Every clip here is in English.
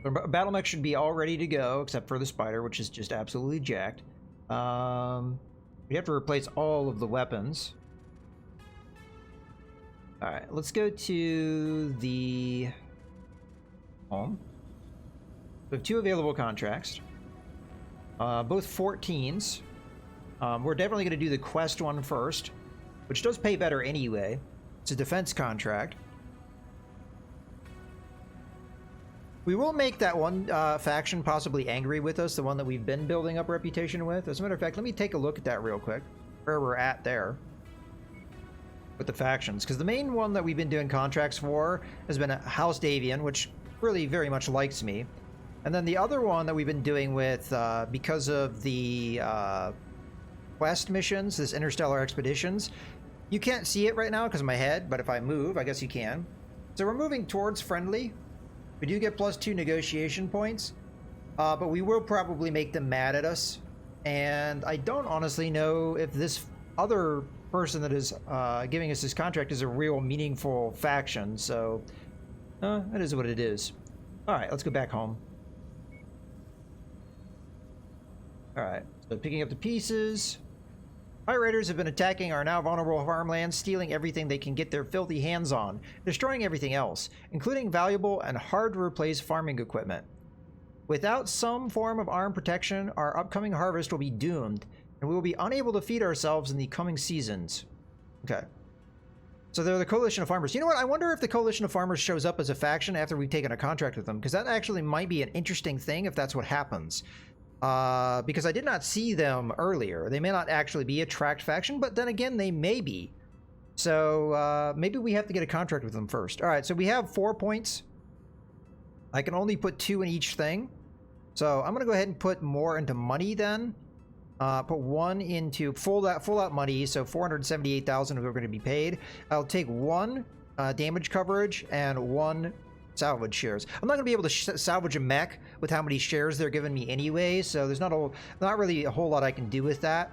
Battle mech should be all ready to go, except for the spider, which is just absolutely jacked. We have to replace all of the weapons. Alright, let's go to the home. We have 2 available contracts. Both 14s. We're definitely going to do the quest one first, which does pay better anyway. It's a defense contract. We will make that one faction possibly angry with us, the one that we've been building up reputation with. As a matter of fact, let me take a look at that real quick, where we're at there with the factions. Because the main one that we've been doing contracts for has been House Davian, which really very much likes me. And then the other one that we've been doing with, because of the quest missions, this Interstellar Expeditions, you can't see it right now because of my head, but if I move, I guess you can. So we're moving towards friendly. We do get +2 negotiation points, but we will probably make them mad at us. And I don't honestly know if this other person that is giving us this contract is a real meaningful faction, so that is what it is. Alright, let's go back home. Alright, so picking up the pieces. Pirate raiders have been attacking our now vulnerable farmlands, stealing everything they can get their filthy hands on, destroying everything else, including valuable and hard-to-replace farming equipment. Without some form of armed protection, our upcoming harvest will be doomed, and we will be unable to feed ourselves in the coming seasons. Okay. So they're the Coalition of Farmers. You know what? I wonder if the Coalition of Farmers shows up as a faction after we've taken a contract with them, because that actually might be an interesting thing if that's what happens. Because I did not see them earlier. They may not actually be a tracked faction, but then again, they may be. So maybe we have to get a contract with them first. All right, so we have 4 points. I can only put 2 in each thing. So I'm going to go ahead and put more into money then. Put 1 into full out money, so 478,000 we're going to be paid. I'll take 1 damage coverage and 1 salvage shares. I'm not going to be able to salvage a mech with how many shares they're giving me anyway, so there's not really a whole lot I can do with that.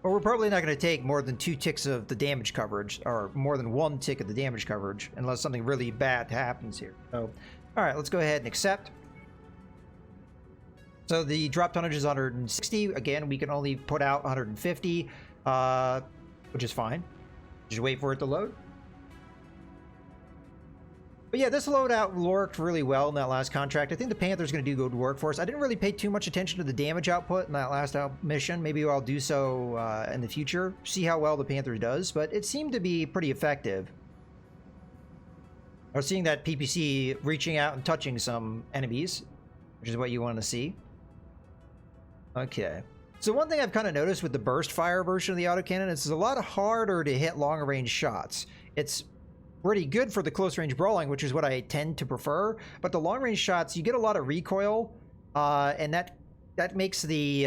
Or we're probably not going to take more than 2 ticks of the damage coverage, or more than 1 tick of the damage coverage, unless something really bad happens here. So, all right, let's go ahead and accept. So the drop tonnage is 160. Again, we can only put out 150, which is fine. Just wait for it to load. But yeah, this loadout worked really well in that last contract. I think the Panther's going to do good work for us. I didn't really pay too much attention to the damage output in that last mission. Maybe I'll do so in the future. See how well the Panther does, but it seemed to be pretty effective. I was seeing that PPC reaching out and touching some enemies, which is what you want to see. Okay. So one thing I've kind of noticed with the burst fire version of the autocannon is it's a lot harder to hit long range shots. It's pretty good for the close range brawling, which is what I tend to prefer, but the long range shots, you get a lot of recoil, and that makes the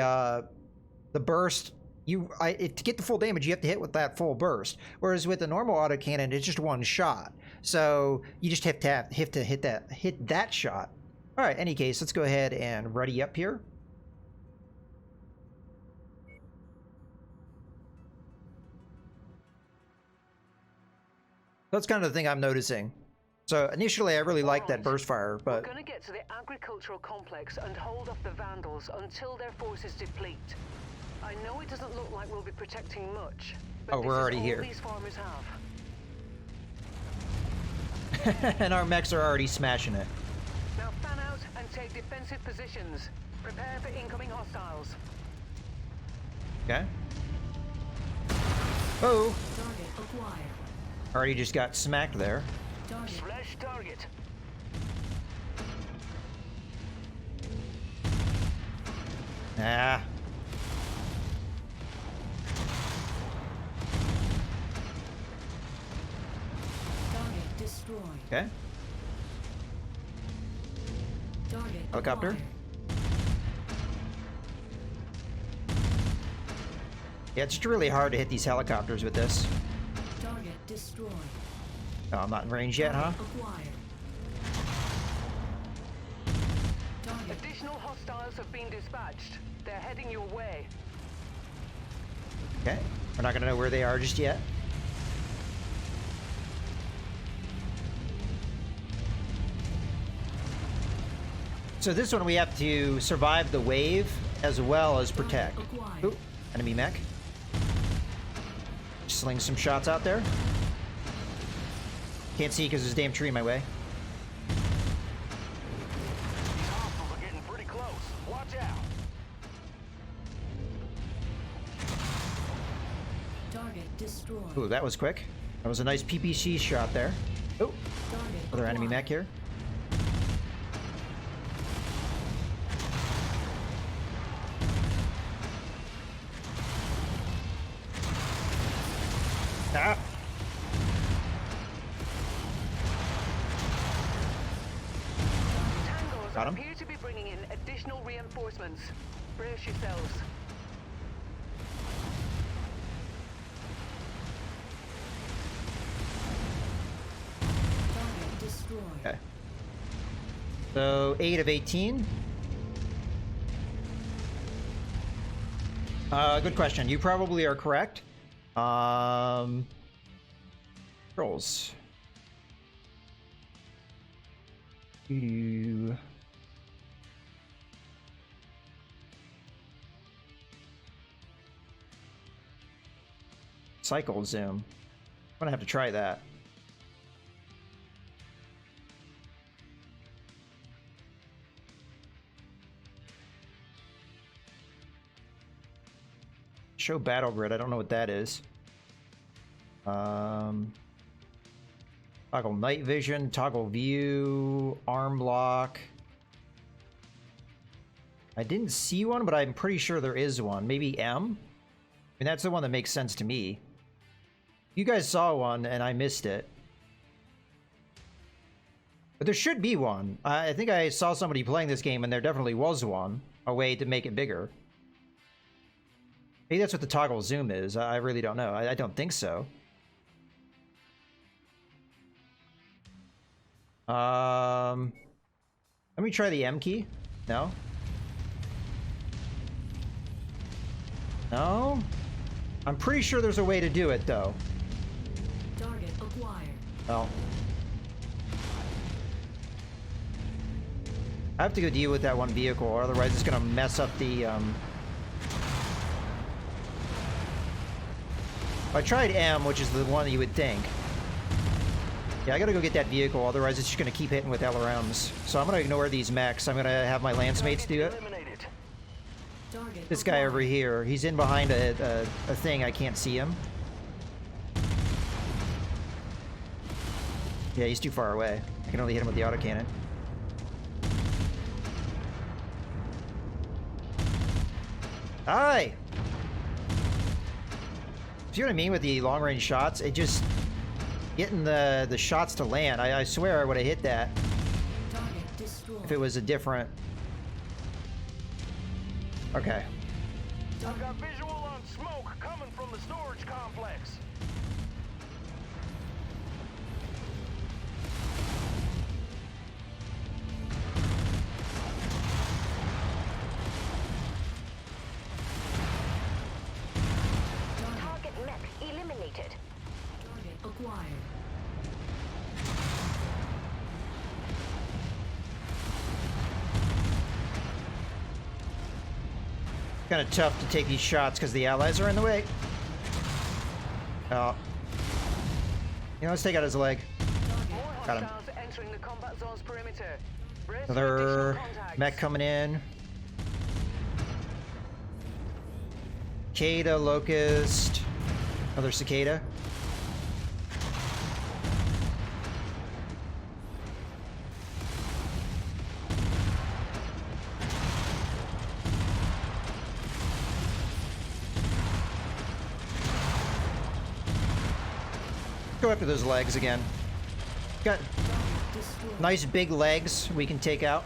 burst, to get the full damage, you have to hit with that full burst, whereas with the normal autocannon, it's just 1 shot, so you just have to hit that shot. All right, any case, let's go ahead and ready up here. That's kind of the thing I'm noticing. So initially I really liked that burst fire, but we're gonna get to the agricultural complex and hold off the Vandals until their forces deplete. I know it doesn't look like we'll be protecting much, but we're already here. These farmers have. And our mechs are already smashing it. Now fan out and take defensive positions. Prepare for incoming hostiles. Okay. Oh. Target acquired. Already just got smacked there. Slash target. Ah. Target destroyed. Okay. Target Helicopter. acquired. Yeah, it's just really hard to hit these helicopters with this. Target destroyed. Oh, I'm not in range yet, huh? Acquired. Target. Additional hostiles have been dispatched. They're heading your way. Okay. We're not gonna know where they are just yet. So this one we have to survive the wave as well as protect. Acquired. Ooh, enemy mech. Sling some shots out there. Can't see because there's a damn tree in my way. These hostiles are getting pretty close. Watch out. Target destroyed. Ooh, that was quick. That was a nice PPC shot there. Oh, Target another enemy acquired. mech here. Ah! Tangos Got him. appear to be bringing in additional reinforcements. Brace yourselves. Target destroyed. Okay. So 8 of 18. Good question. You probably are correct. Rolls. You. Cycle zoom. I'm gonna have to try that. Show battle grid. I don't know what that is. Toggle night vision, toggle view, arm lock. I didn't see one, but I'm pretty sure there is one. Maybe M? I mean, that's the one that makes sense to me. You guys saw one and I missed it. But there should be one. I think I saw somebody playing this game and there definitely was one. A way to make it bigger. Maybe that's what the toggle zoom is. I really don't know. I don't think so. Let me try the M key. No? No? I'm pretty sure there's a way to do it, though. Target acquired. Well. I have to go deal with that one vehicle, or otherwise it's gonna mess up the, I tried M, which is the one you would think. Yeah, I gotta go get that vehicle, otherwise it's just gonna keep hitting with LRMs. So I'm gonna ignore these mechs. I'm gonna have my lance mates do it. Eliminated. Target This guy acquired. over here, he's in behind a thing. I can't see him. Yeah, he's too far away. I can only hit him with the autocannon. Hi! See what I mean with the long-range shots? It just... Getting the shots to land. I swear I would have hit that Target destroyed. if it was a different... Okay. I've got visual on smoke coming from the storage complex. Target mech eliminated. Target acquired. Kind of tough to take these shots because the allies are in the way. Oh. You know, let's take out his leg. More Got him. hostiles entering the combat zone's perimeter. Brace for Another additional contacts. mech coming in. Cicada, Locust. Another Cicada. Go after those legs again. Got Destroyed. nice big legs we can take out.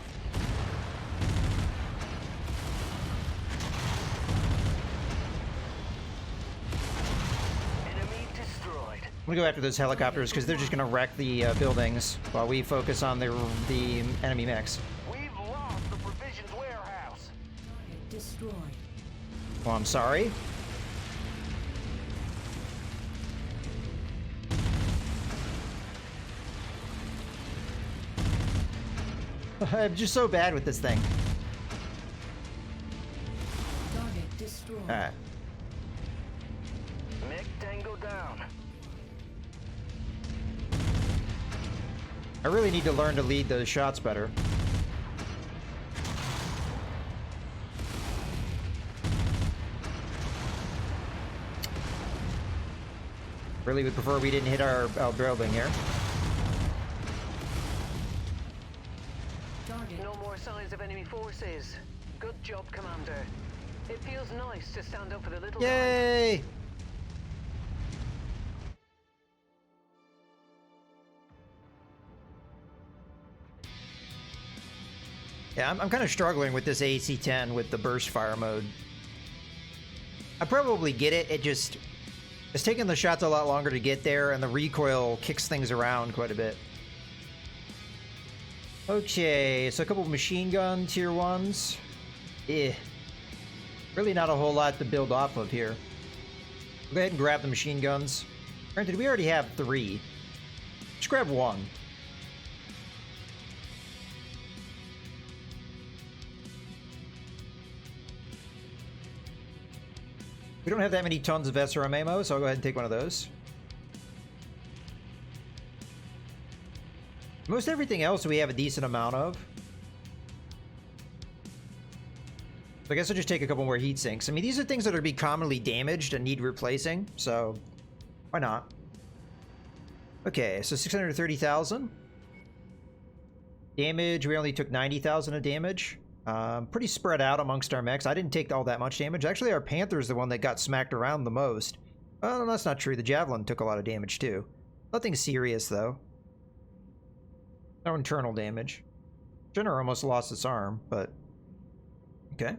Enemy destroyed. I'm gonna go after those helicopters because they're just gonna wreck the buildings while we focus on the enemy mechs. We've lost the provisions warehouse. Target destroyed. Well, I'm sorry. I'm just so bad with this thing. Target destroyed. Alright. Mech Tango down. I really need to learn to lead those shots better. Really would prefer we didn't hit our building here. Target. No more signs of enemy forces. Good job, Commander. It feels nice to stand up for the little guy. Yay! Yeah, I'm kind of struggling with this AC-10 with the burst fire mode. I probably get it. It's taking the shots a lot longer to get there, and the recoil kicks things around quite a bit. Okay, so a couple of machine gun tier 1s. Really not a whole lot to build off of here. Go ahead and grab the machine guns. Granted, we already have 3. Let's grab 1. We don't have that many tons of SRM ammo, so I'll go ahead and take one of those. Most everything else we have a decent amount of. So I guess I'll just take a couple more heat sinks. I mean, these are things that are be commonly damaged and need replacing, so why not? Okay, so 630,000. Damage, we only took 90,000 of damage. Pretty spread out amongst our mechs. I didn't take all that much damage. Actually, our Panther's the one that got smacked around the most. Well, that's not true. The Javelin took a lot of damage too. Nothing serious though. No internal damage. Jenner almost lost its arm, but okay.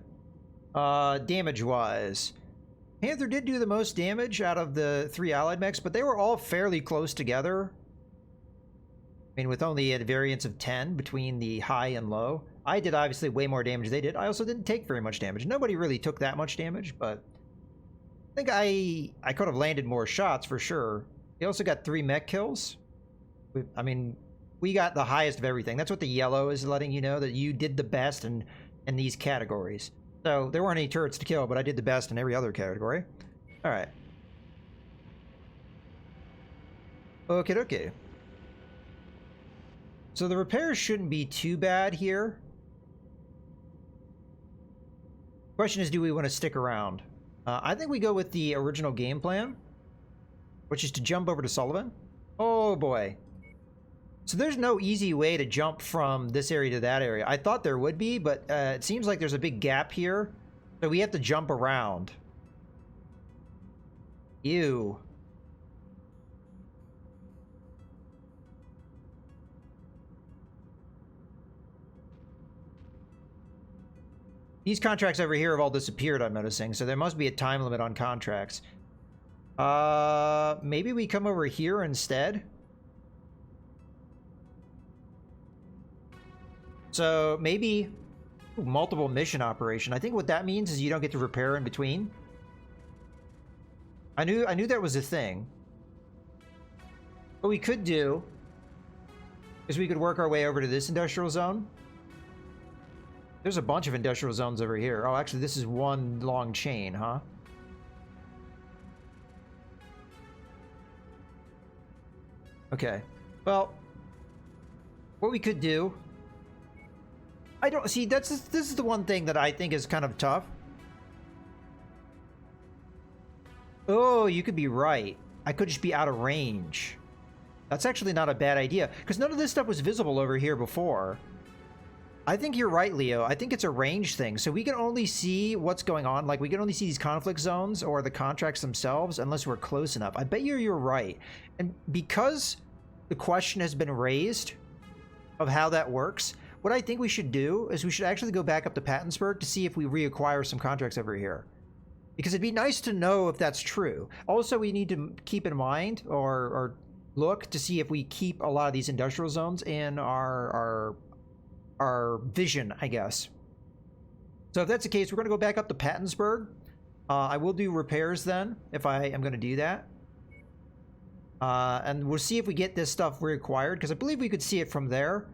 Damage-wise, Panther did do the most damage out of the 3 allied mechs, but they were all fairly close together. I mean, with only a variance of 10 between the high and low. I did obviously way more damage than they did. I also didn't take very much damage. Nobody really took that much damage, but I think I could have landed more shots for sure. He also got 3 mech kills. I mean, we got the highest of everything. That's what the yellow is letting you know, that you did the best in these categories. So there weren't any turrets to kill, but I did the best in every other category. All right. Okay, okay. So the repairs shouldn't be too bad here. Question is, do we want to stick around? I think we go with the original game plan, which is to jump over to Sullivan. Oh boy. So there's no easy way to jump from this area to that area. I thought there would be, but it seems like there's a big gap here. So we have to jump around. Ew. These contracts over here have all disappeared, I'm noticing, so there must be a time limit on contracts. Maybe we come over here instead? So maybe multiple mission operation. I think what that means is you don't get to repair in between. I knew that was a thing. What we could do is we could work our way over to this industrial zone. There's a bunch of industrial zones over here. Oh, actually, this is one long chain, huh? Okay. Well, what we could do... I don't... See, this is the one thing that I think is kind of tough. Oh, you could be right. I could just be out of range. That's actually not a bad idea, because none of this stuff was visible over here before. I think you're right, Leo. I think it's a range thing. So we can only see what's going on. Like, we can only see these conflict zones or the contracts themselves unless we're close enough. I bet you're right. And because the question has been raised of how that works, what I think we should do is we should actually go back up to Pattonsburg to see if we reacquire some contracts over here. Because it'd be nice to know if that's true. Also, we need to keep in mind or look to see if we keep a lot of these industrial zones in our vision, I guess. So if that's the case, we're going to go back up to Pattonsburg. I will do repairs then, if I am going to do that. And we'll see if we get this stuff reacquired, because I believe we could see it from there.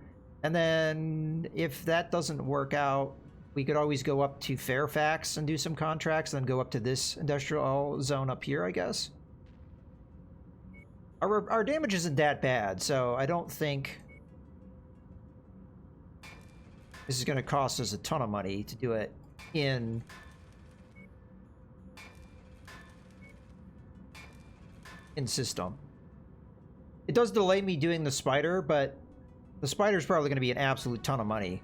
And then if that doesn't work out, we could always go up to Fairfax and do some contracts, then go up to this industrial zone up here, I guess. Our damage isn't that bad, so I don't think this is going to cost us a ton of money to do it in system. It does delay me doing the spider, but the spider's probably going to be an absolute ton of money.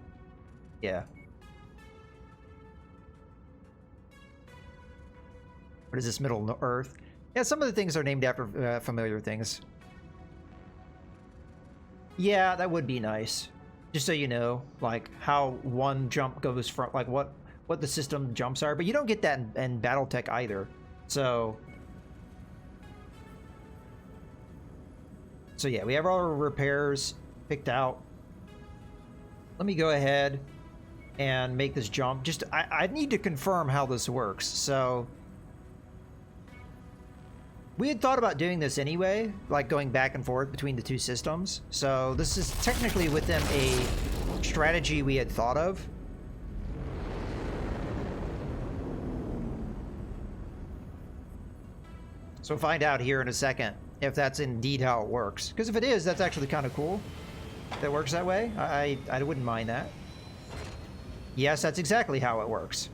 Yeah. What is this, Middle Earth? Yeah, some of the things are named after familiar things. Yeah, that would be nice. Just so you know, like, how one jump goes from, like, what the system jumps are. But you don't get that in Battletech either. So yeah, we have all our repairs picked out. Let me go ahead and make this jump. Just, I need to confirm how this works. So we had thought about doing this anyway, like going back and forth between the two systems. So this is technically within a strategy we had thought of. So we'll find out here in a second if that's indeed how it works. Because if it is, that's actually kind of cool. That works that way. I wouldn't mind that. Yes, that's exactly how it works.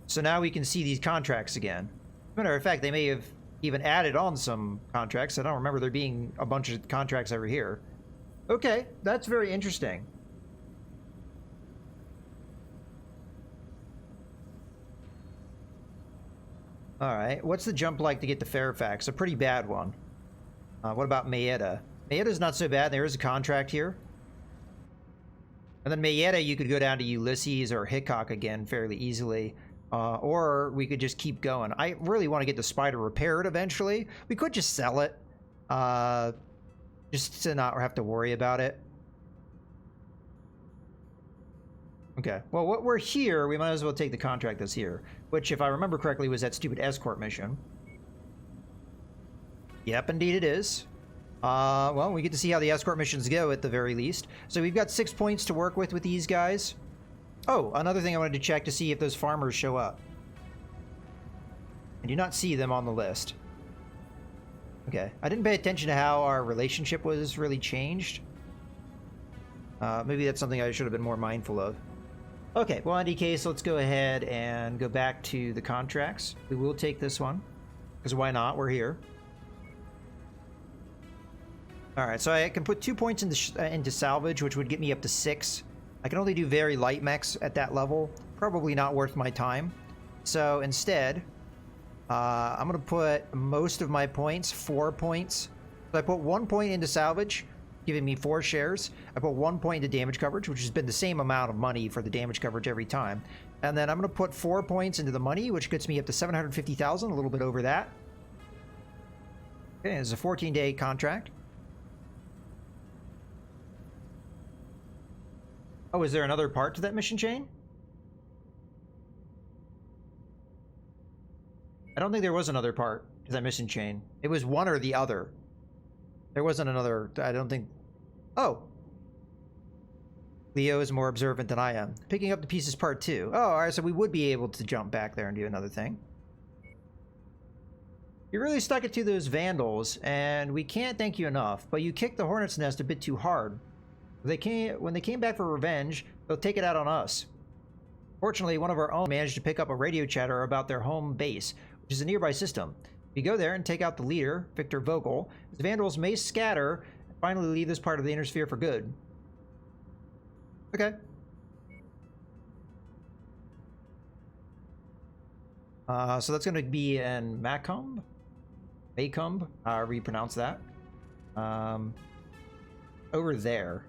So now we can see these contracts again. As a matter of fact, they may have even added on some contracts. I don't remember there being a bunch of contracts over here. Okay, that's very interesting. All right, what's the jump like to get to Fairfax? A pretty bad one. What about Mayetta? Mayetta's not so bad. There is a contract here. And then Mayetta, you could go down to Ulysses or Hickok again fairly easily. Or we could just keep going. I really want to get the spider repaired eventually. We could just sell it. Just to not have to worry about it. Okay, well, what we're here, we might as well take the contract that's here. Which, if I remember correctly, was that stupid escort mission. Yep, indeed it is. Well, we get to see how the escort missions go at the very least. So we've got 6 points to work with these guys. Oh, another thing I wanted to check to see if those farmers show up. I do not see them on the list. Okay, I didn't pay attention to how our relationship was really changed. Maybe that's something I should have been more mindful of. Okay, well, in any case, let's go ahead and go back to the contracts. We will take this one, because why not? We're here. All right, so I can put 2 points into salvage, which would get me up to 6. I can only do very light mechs at that level. Probably not worth my time. So instead, I'm going to put most of my points, 4 points. So I put 1 point into salvage, giving me 4 shares. I put 1 point into damage coverage, which has been the same amount of money for the damage coverage every time. And then I'm going to put 4 points into the money, which gets me up to 750,000, a little bit over that. Okay, it's a 14-day contract. Oh, is there another part to that mission chain? I don't think there was another part to that mission chain. It was one or the other. There wasn't another, I don't think. Oh. Leo is more observant than I am. Picking up the pieces part 2. Oh, alright, so we would be able to jump back there and do another thing. You really stuck it to those Vandals, and we can't thank you enough, but you kicked the Hornet's Nest a bit too hard. When they came back for revenge, they'll take it out on us. Fortunately, one of our own managed to pick up a radio chatter about their home base, which is a nearby system. If you go there and take out the leader, Victor Vogel, the Vandals may scatter and finally leave this part of the inner sphere for good. Okay. So that's going to be in Macomb? However you pronounce that. Over there.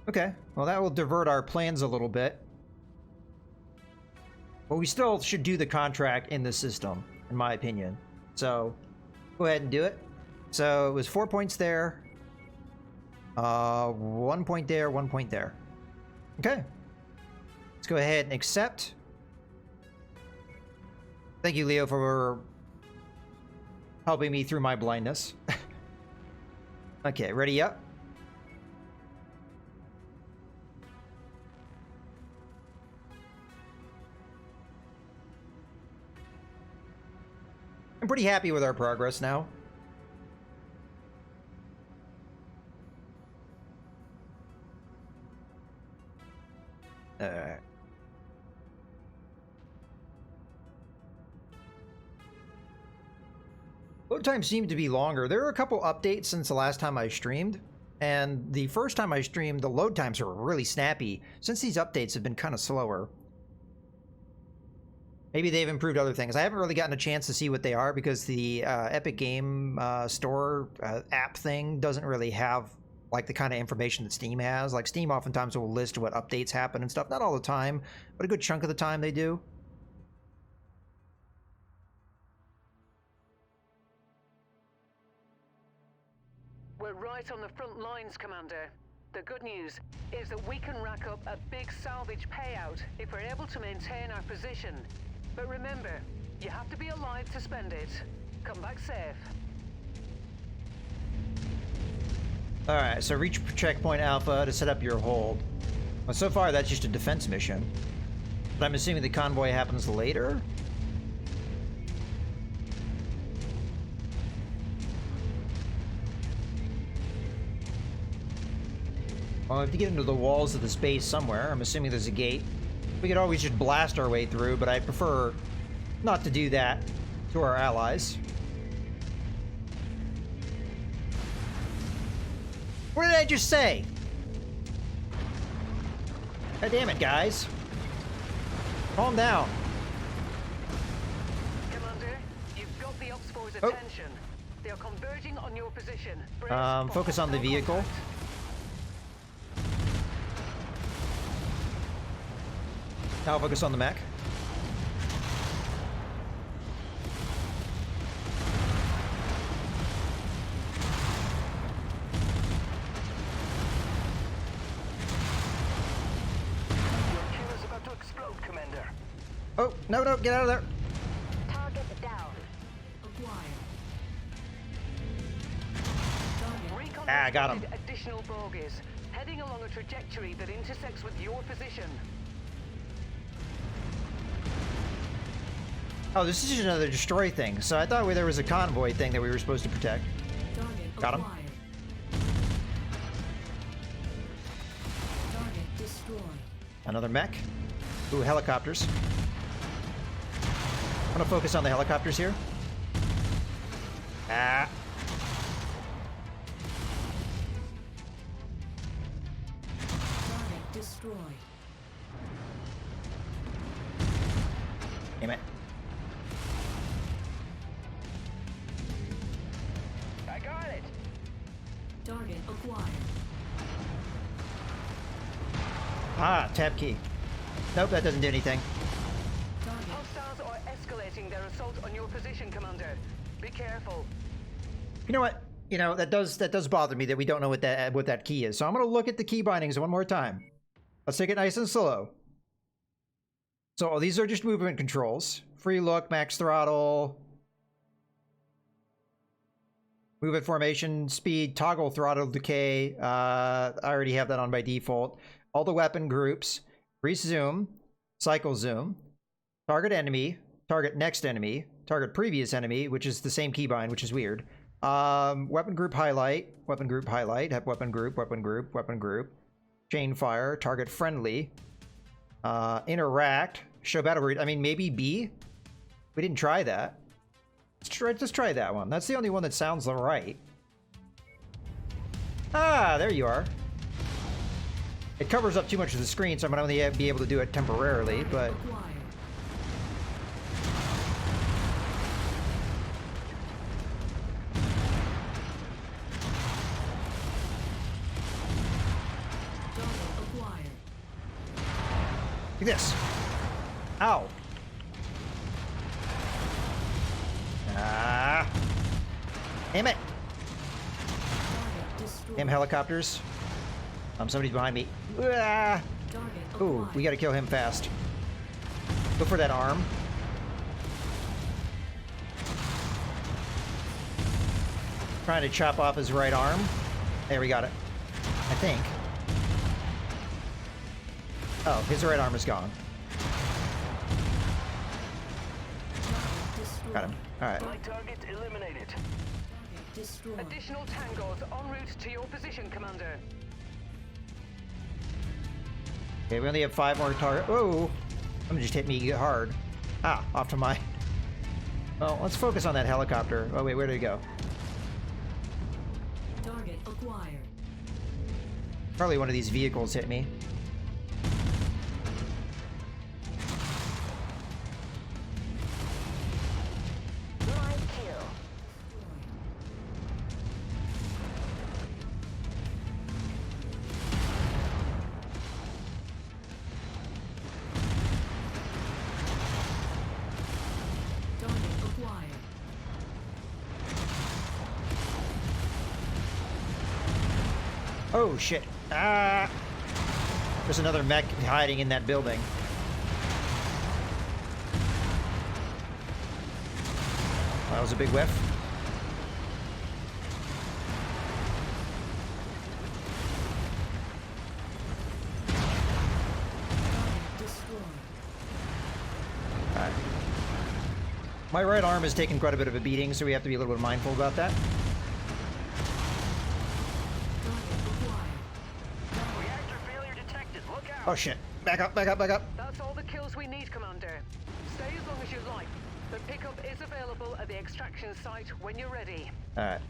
Okay, well that will divert our plans a little bit. But we still should do the contract in the system, in my opinion. So, go ahead and do it. So, it was 4 points there. 1 point there, 1 point there. Okay. Let's go ahead and accept. Thank you, Leo, for helping me through my blindness. Okay, ready up. I'm pretty happy with our progress now. Alright. Load times seem to be longer. There are a couple updates since the last time I streamed. And the first time I streamed, the load times were really snappy. Since these updates have been kind of slower. Maybe they've improved other things. I haven't really gotten a chance to see what they are because the Epic Game Store app thing doesn't really have like the kind of information that Steam has. Like Steam oftentimes will list what updates happen and stuff. Not all the time, but a good chunk of the time they do. We're right on the front lines, Commander. The good news is that we can rack up a big salvage payout if we're able to maintain our position. But remember, you have to be alive to spend it. Come back safe. Alright, so reach checkpoint Alpha to set up your hold. Well, so far that's just a defense mission. But I'm assuming the convoy happens later? Well, we have to get into the walls of the space somewhere. I'm assuming there's a gate. We could always just blast our way through, but I prefer not to do that to our allies. What did I just say? God damn it, guys. Calm down. Commander, you've got the Ops Force's attention. They are converging on your position. Focus on the vehicle. Now focus on the mech. Killer's about to explode, Commander. Oh, no, no, get out of there. Target down. Acquired. Recon Ah, got him. detected additional bogies, heading along a trajectory that intersects with your position. Oh, this is just another destroy thing. So I thought there was a convoy thing that we were supposed to protect. Target Got him. acquired. Target destroyed. Another mech. Ooh, helicopters. I'm gonna focus on the helicopters here. Ah. Target destroyed. Damn it. I got it. Target acquired. Ah, tab key. Nope, that doesn't do anything. Target. Hostiles are escalating their assault on your position, Commander. Be careful. You know what? You know, that does bother me that we don't know what that key is. So I'm gonna look at the key bindings one more time. Let's take it nice and slow. So these are just movement controls. Free look, max throttle, movement formation, speed, toggle throttle decay. I already have that on by default. All the weapon groups, increase zoom, cycle zoom, target enemy, target next enemy, target previous enemy, which is the same keybind, which is weird. Weapon group highlight, weapon group highlight, weapon group, weapon group, weapon group, chain fire, target friendly, interact, show battle route. I mean, maybe B. We didn't try that. Let's try that one. That's the only one that sounds right. Ah, there you are. It covers up too much of the screen, so I'm gonna only be able to do it temporarily, but Acquired. Target acquired. look at this. Ow. Ah. Damn it. Target destroyed. Damn helicopters. Somebody's behind me. Ah. Target Ooh, acquired. we gotta kill him fast. Go for that arm. Trying to chop off his right arm. There, we got it. I think. Oh, his right arm is gone. Got him. Alright. My target eliminated. Destroyed. Additional tangos en route to your position, Commander. Okay, we only have 5 more targets. Oh! Someone just hit me hard. Ah, off to my... Well, let's focus on that helicopter. Oh wait, where did it go? Target acquired. Probably one of these vehicles hit me. My kill. Target acquired. Oh shit. Ah! There's another mech hiding in that building. That was a big whiff. Target destroyed. Alright. My right arm is taking quite a bit of a beating, so we have to be a little bit mindful about that. Target acquired. Reactor failure detected. Look out. Oh shit. Back up, back up, back up. That's all the kills we need, Commander. Stay as long as you like. The pickup is available at the extraction site when you're ready. Alright.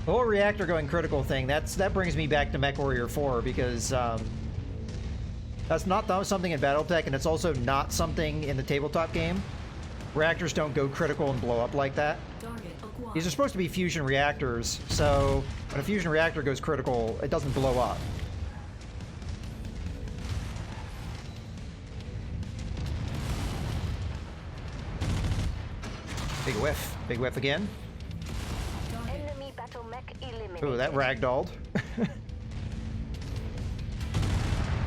The whole reactor going critical thing, that brings me back to MechWarrior 4 because that's not something in Battletech, and it's also not something in the tabletop game. Reactors don't go critical and blow up like that. Target acquired. These are supposed to be fusion reactors, so when a fusion reactor goes critical, it doesn't blow up. Big whiff. Big whiff again. Enemy battle mech eliminated. Ooh, that ragdolled.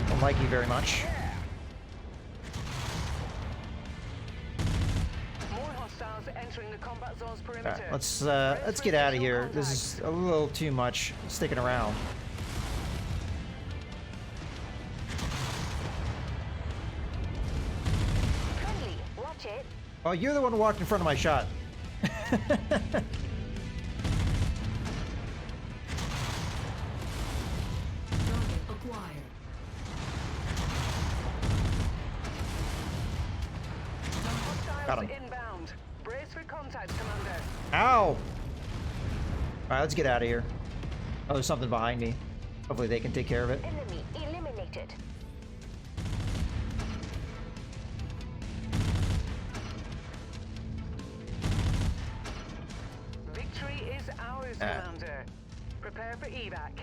Don't like you very much. More hostiles entering the combat zone's perimeter. Alright, let's get out of here. This is a little too much sticking around. Friendly, watch it. Oh, you're the one who walked in front of my shot. Target acquired. Got Hostiles him. inbound. Brace for contact, Commander. Ow! Alright, let's get out of here. Oh, there's something behind me. Hopefully they can take care of it. Enemy eliminated. Victory is ours, Commander. Prepare for evac.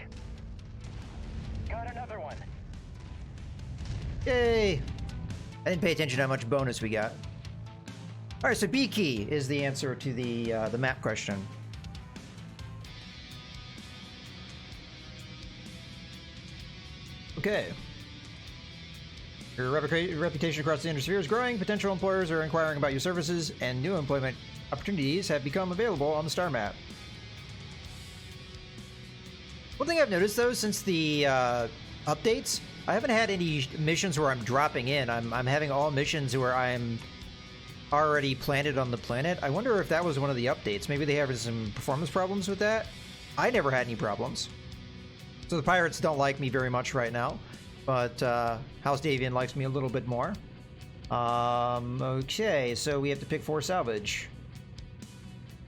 Got another one. Yay! I didn't pay attention to how much bonus we got. Alright, so B key is the answer to the map question. Okay. Your reputation across the industry is growing, potential employers are inquiring about your services, and new employment opportunities have become available on the star map. One thing I've noticed, though, since the updates, I haven't had any missions where I'm dropping in. I'm having all missions where I'm already planted on the planet. I wonder if that was one of the updates. Maybe they have some performance problems with that. I never had any problems. So the pirates don't like me very much right now, but House Davian likes me a little bit more. Okay, so we have to pick 4 salvage.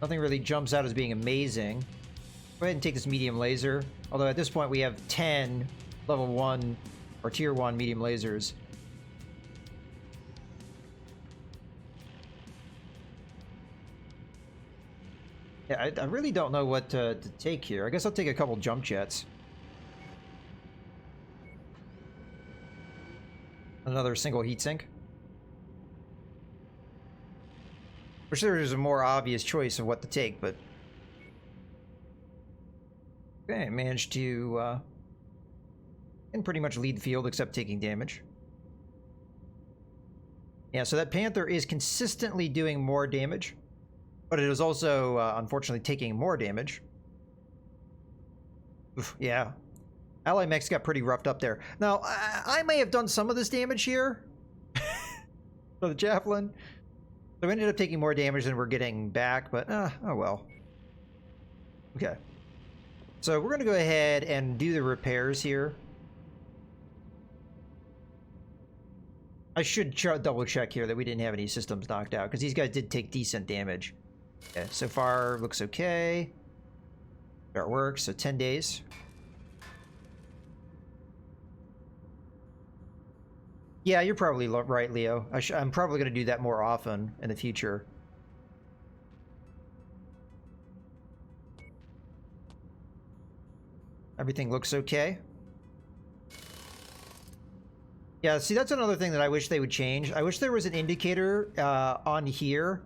Nothing really jumps out as being amazing. Go ahead and take this medium laser. Although at this point we have 10 level 1 or tier 1 medium lasers. Yeah, I really don't know what to take here. I guess I'll take a couple jump jets. Another single heatsink. Wish there was a more obvious choice of what to take, but... Okay, managed to, can pretty much lead the field except taking damage. Yeah, so that Panther is consistently doing more damage, but it is also, unfortunately, taking more damage. Oof, yeah. Ally mechs got pretty roughed up there. Now, I may have done some of this damage here for the Javelin. So we ended up taking more damage than we're getting back, but oh well. Okay. So we're going to go ahead and do the repairs here. I should double check here that we didn't have any systems knocked out, because these guys did take decent damage. Okay, so far looks okay. Start work, so 10 days. Yeah, you're probably right, Leo. I'm probably going to do that more often in the future. Everything looks okay. Yeah, see, that's another thing that I wish they would change. I wish there was an indicator on here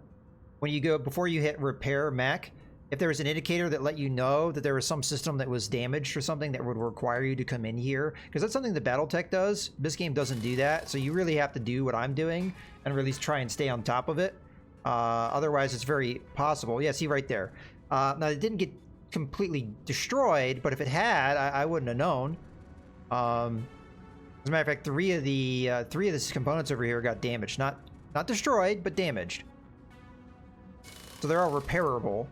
when you go, before you hit repair mech, if there was an indicator that let you know that there was some system that was damaged or something that would require you to come in here, because that's something that BattleTech does. This game doesn't do that, so you really have to do what I'm doing and really try and stay on top of it. Otherwise, it's very possible. Yeah, see right there. Now, it didn't get completely destroyed, but if it had, I wouldn't have known. As a matter of fact, three of the components over here got damaged. Not destroyed, but damaged. So they're all repairable.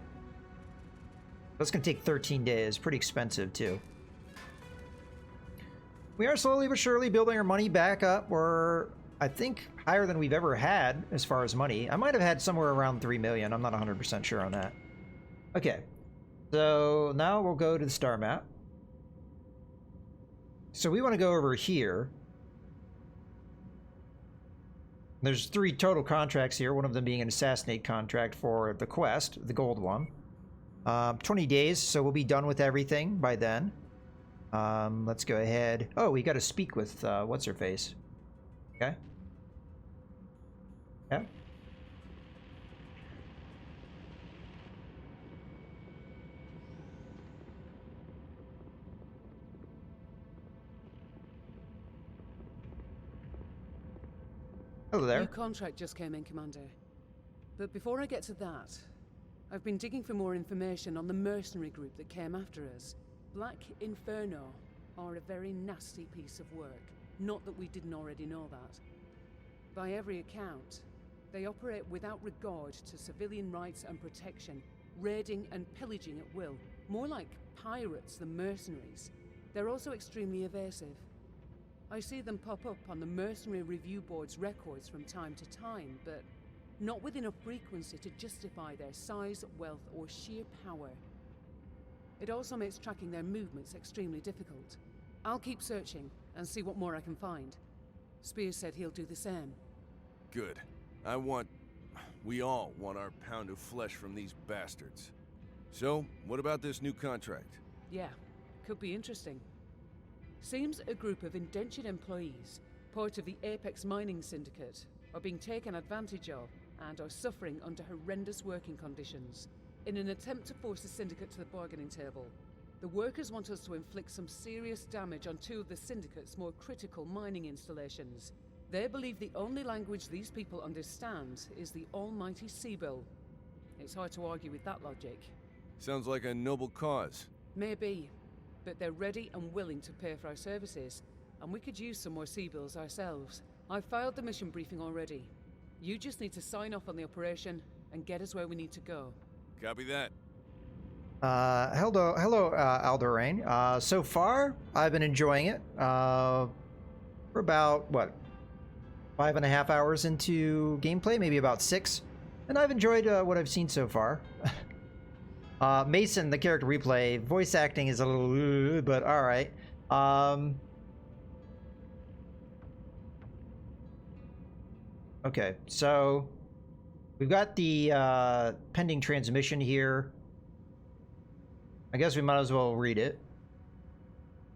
That's going to take 13 days. Pretty expensive, too. We are slowly but surely building our money back up. We're, I think, higher than we've ever had as far as money. I might have had somewhere around 3 million. I'm not 100% sure on that. Okay. So now we'll go to the star map. So we want to go over here. There's 3 total contracts here, one of them being an assassinate contract for the quest, the gold one. 20 days, so we'll be done with everything by then. Let's go ahead. Oh, we got to speak with what's her face. Okay. Yeah. Hello there. New contract just came in, Commander. But before I get to that, I've been digging for more information on the mercenary group that came after us. Black Inferno are a very nasty piece of work. Not that we didn't already know that. By every account, they operate without regard to civilian rights and protection, raiding and pillaging at will. More like pirates than mercenaries. They're also extremely evasive. I see them pop up on the Mercenary Review Board's records from time to time, but not with enough frequency to justify their size, wealth, or sheer power. It also makes tracking their movements extremely difficult. I'll keep searching and see what more I can find. Spears said he'll do the same. Good. We all want our pound of flesh from these bastards. So, what about this new contract? Yeah, could be interesting. Seems a group of indentured employees, part of the Apex Mining Syndicate, are being taken advantage of and are suffering under horrendous working conditions. In an attempt to force the Syndicate to the bargaining table, the workers want us to inflict some serious damage on 2 of the Syndicate's more critical mining installations. They believe the only language these people understand is the almighty Seabill. It's hard to argue with that logic. Sounds like a noble cause. Maybe. But they're ready and willing to pay for our services, and we could use some more Seabills ourselves. I've filed the mission briefing already. You just need to sign off on the operation and get us where we need to go. Copy that. Hello, Aldorain. So far, I've been enjoying it. We're about, what, 5.5 hours into gameplay, maybe about 6. And I've enjoyed what I've seen so far. Mason, the character we play, voice acting is a little, but all right. Okay, so we've got the pending transmission here. I guess we might as well read it.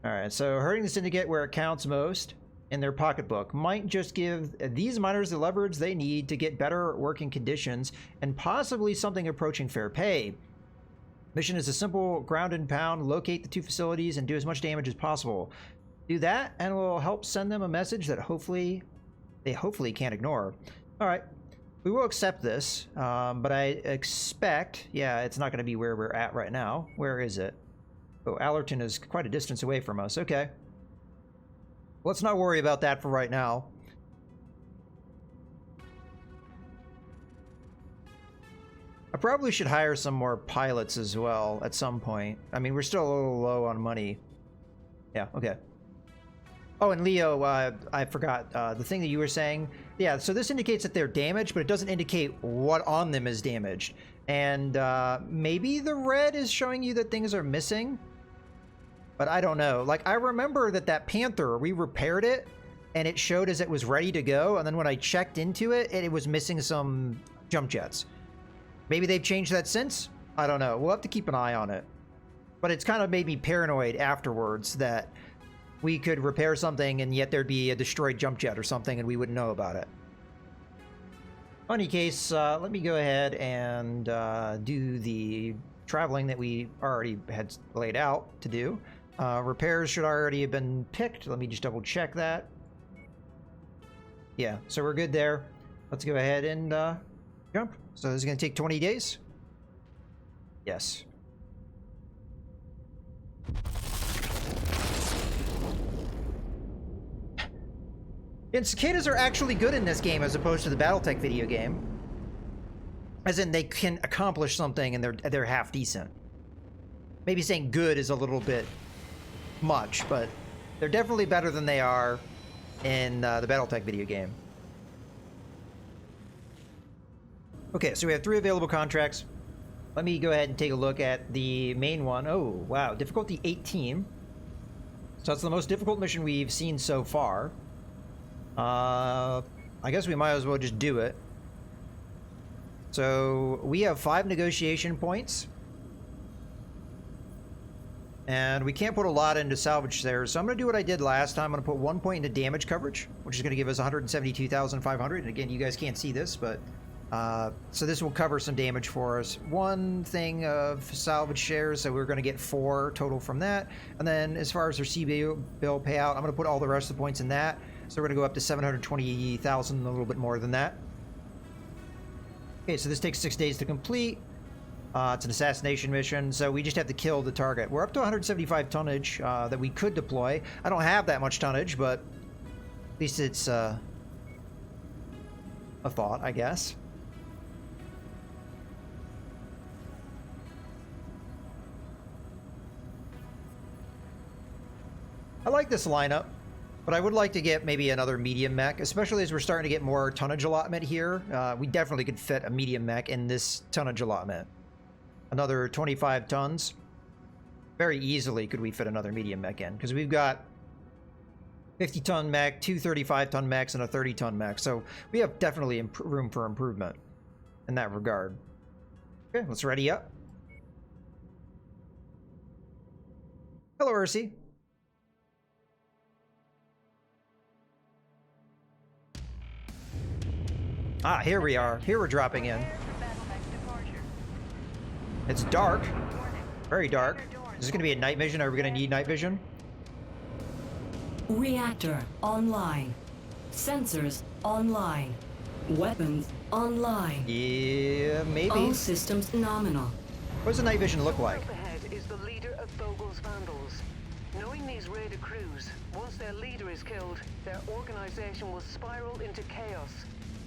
All right, so hurting the Syndicate where it counts most in their pocketbook might just give these miners the leverage they need to get better working conditions and possibly something approaching fair pay. Mission is a simple ground and pound, locate the 2 facilities and do as much damage as possible. Do that and we'll help send them a message that they hopefully can't ignore. All right. We will accept this, but I expect... Yeah, it's not going to be where we're at right now. Where is it? Oh, Allerton is quite a distance away from us. Okay. Let's not worry about that for right now. I probably should hire some more pilots as well at some point. I mean, we're still a little low on money. Yeah, okay. Oh, and Leo, I forgot the thing that you were saying. Yeah, so this indicates that they're damaged, but it doesn't indicate what on them is damaged. And maybe the red is showing you that things are missing. But I don't know. Like, I remember that Panther, we repaired it, and it showed as it was ready to go. And then when I checked into it, it was missing some jump jets. Maybe they've changed that since? I don't know. We'll have to keep an eye on it. But it's kind of made me paranoid afterwards that we could repair something and yet there'd be a destroyed jump jet or something and we wouldn't know about it. In any case, let me go ahead and do the traveling that we already had laid out to do. Repairs should already have been picked. Let me just double check that. Yeah, so we're good there. Let's go ahead and jump. So this is going to take 20 days? Yes. And cicadas are actually good in this game as opposed to the Battletech video game. As in, they can accomplish something and they're half decent. Maybe saying good is a little bit much, but they're definitely better than they are in the Battletech video game. Okay, so we have 3 available contracts. Let me go ahead and take a look at the main one. Oh, wow. Difficulty 18. So that's the most difficult mission we've seen so far. I guess we might as well just do it. So we have 5 negotiation points. And we can't put a lot into salvage there. So I'm going to do what I did last time. I'm going to put 1 point into damage coverage, which is going to give us 172,500. And again, you guys can't see this, but... so this will cover some damage for us. 1 thing of salvage shares, so we're going to get 4 total from that. And then as far as our C-bill payout, I'm going to put all the rest of the points in that. So we're going to go up to 720,000, a little bit more than that. Okay, so this takes 6 days to complete. It's an assassination mission, so we just have to kill the target. We're up to 175 tonnage that we could deploy. I don't have that much tonnage, but at least it's a thought, I guess. I like this lineup, but I would like to get maybe another medium mech, especially as we're starting to get more tonnage allotment here. We definitely could fit a medium mech in this tonnage allotment. Another 25 tons. Very easily could we fit another medium mech in, because we've got 50-ton mech, 2 35-ton mechs, and a 30-ton mech. So we have definitely room for improvement in that regard. Okay, let's ready up. Hello, Ursi. Ah, here we are. Here we're dropping in. It's dark. Very dark. Is this going to be a night vision? Are we going to need night vision? Reactor online. Sensors online. Weapons online. Yeah, maybe. All systems nominal. What does the night vision look like? Up ahead is the leader of Vogel's Vandals. Knowing these raider crews, once their leader is killed, their organization will spiral into chaos.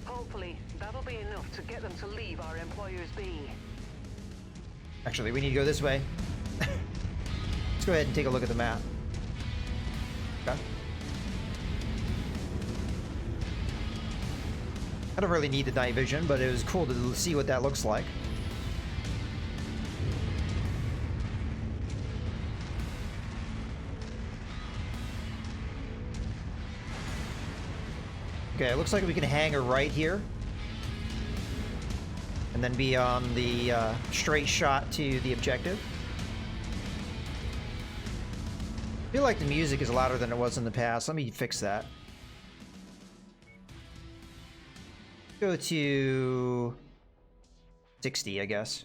Hopefully, that'll be enough to get them to leave our employers be. Actually, we need to go this way. Let's go ahead and take a look at the map. Okay. I don't really need the night vision, but it was cool to see what that looks like. Okay, it looks like we can hang a right here. And then be on the straight shot to the objective. I feel like the music is louder than it was in the past. Let me fix that. Go to 60, I guess.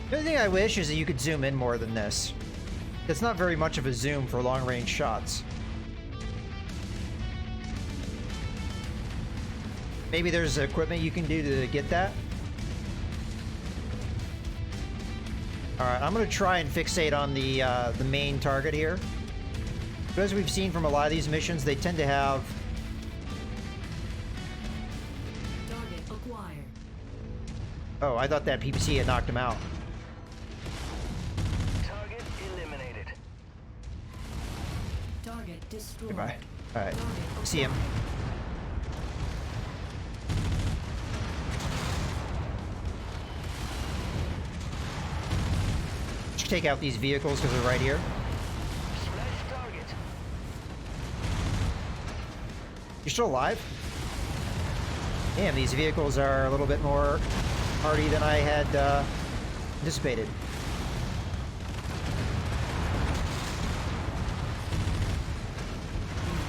The only thing I wish is that you could zoom in more than this. It's not very much of a zoom for long-range shots. Maybe there's equipment you can do to get that. Alright, I'm going to try and fixate on the main target here. But as we've seen from a lot of these missions, they tend to have... Target acquired. Oh, I thought that PPC had knocked him out. Target eliminated. Target destroyed. Goodbye. Alright, Target see him. Just take out these vehicles because they're right here. Smash target. You're still alive? Damn, these vehicles are a little bit more hardy than I had anticipated.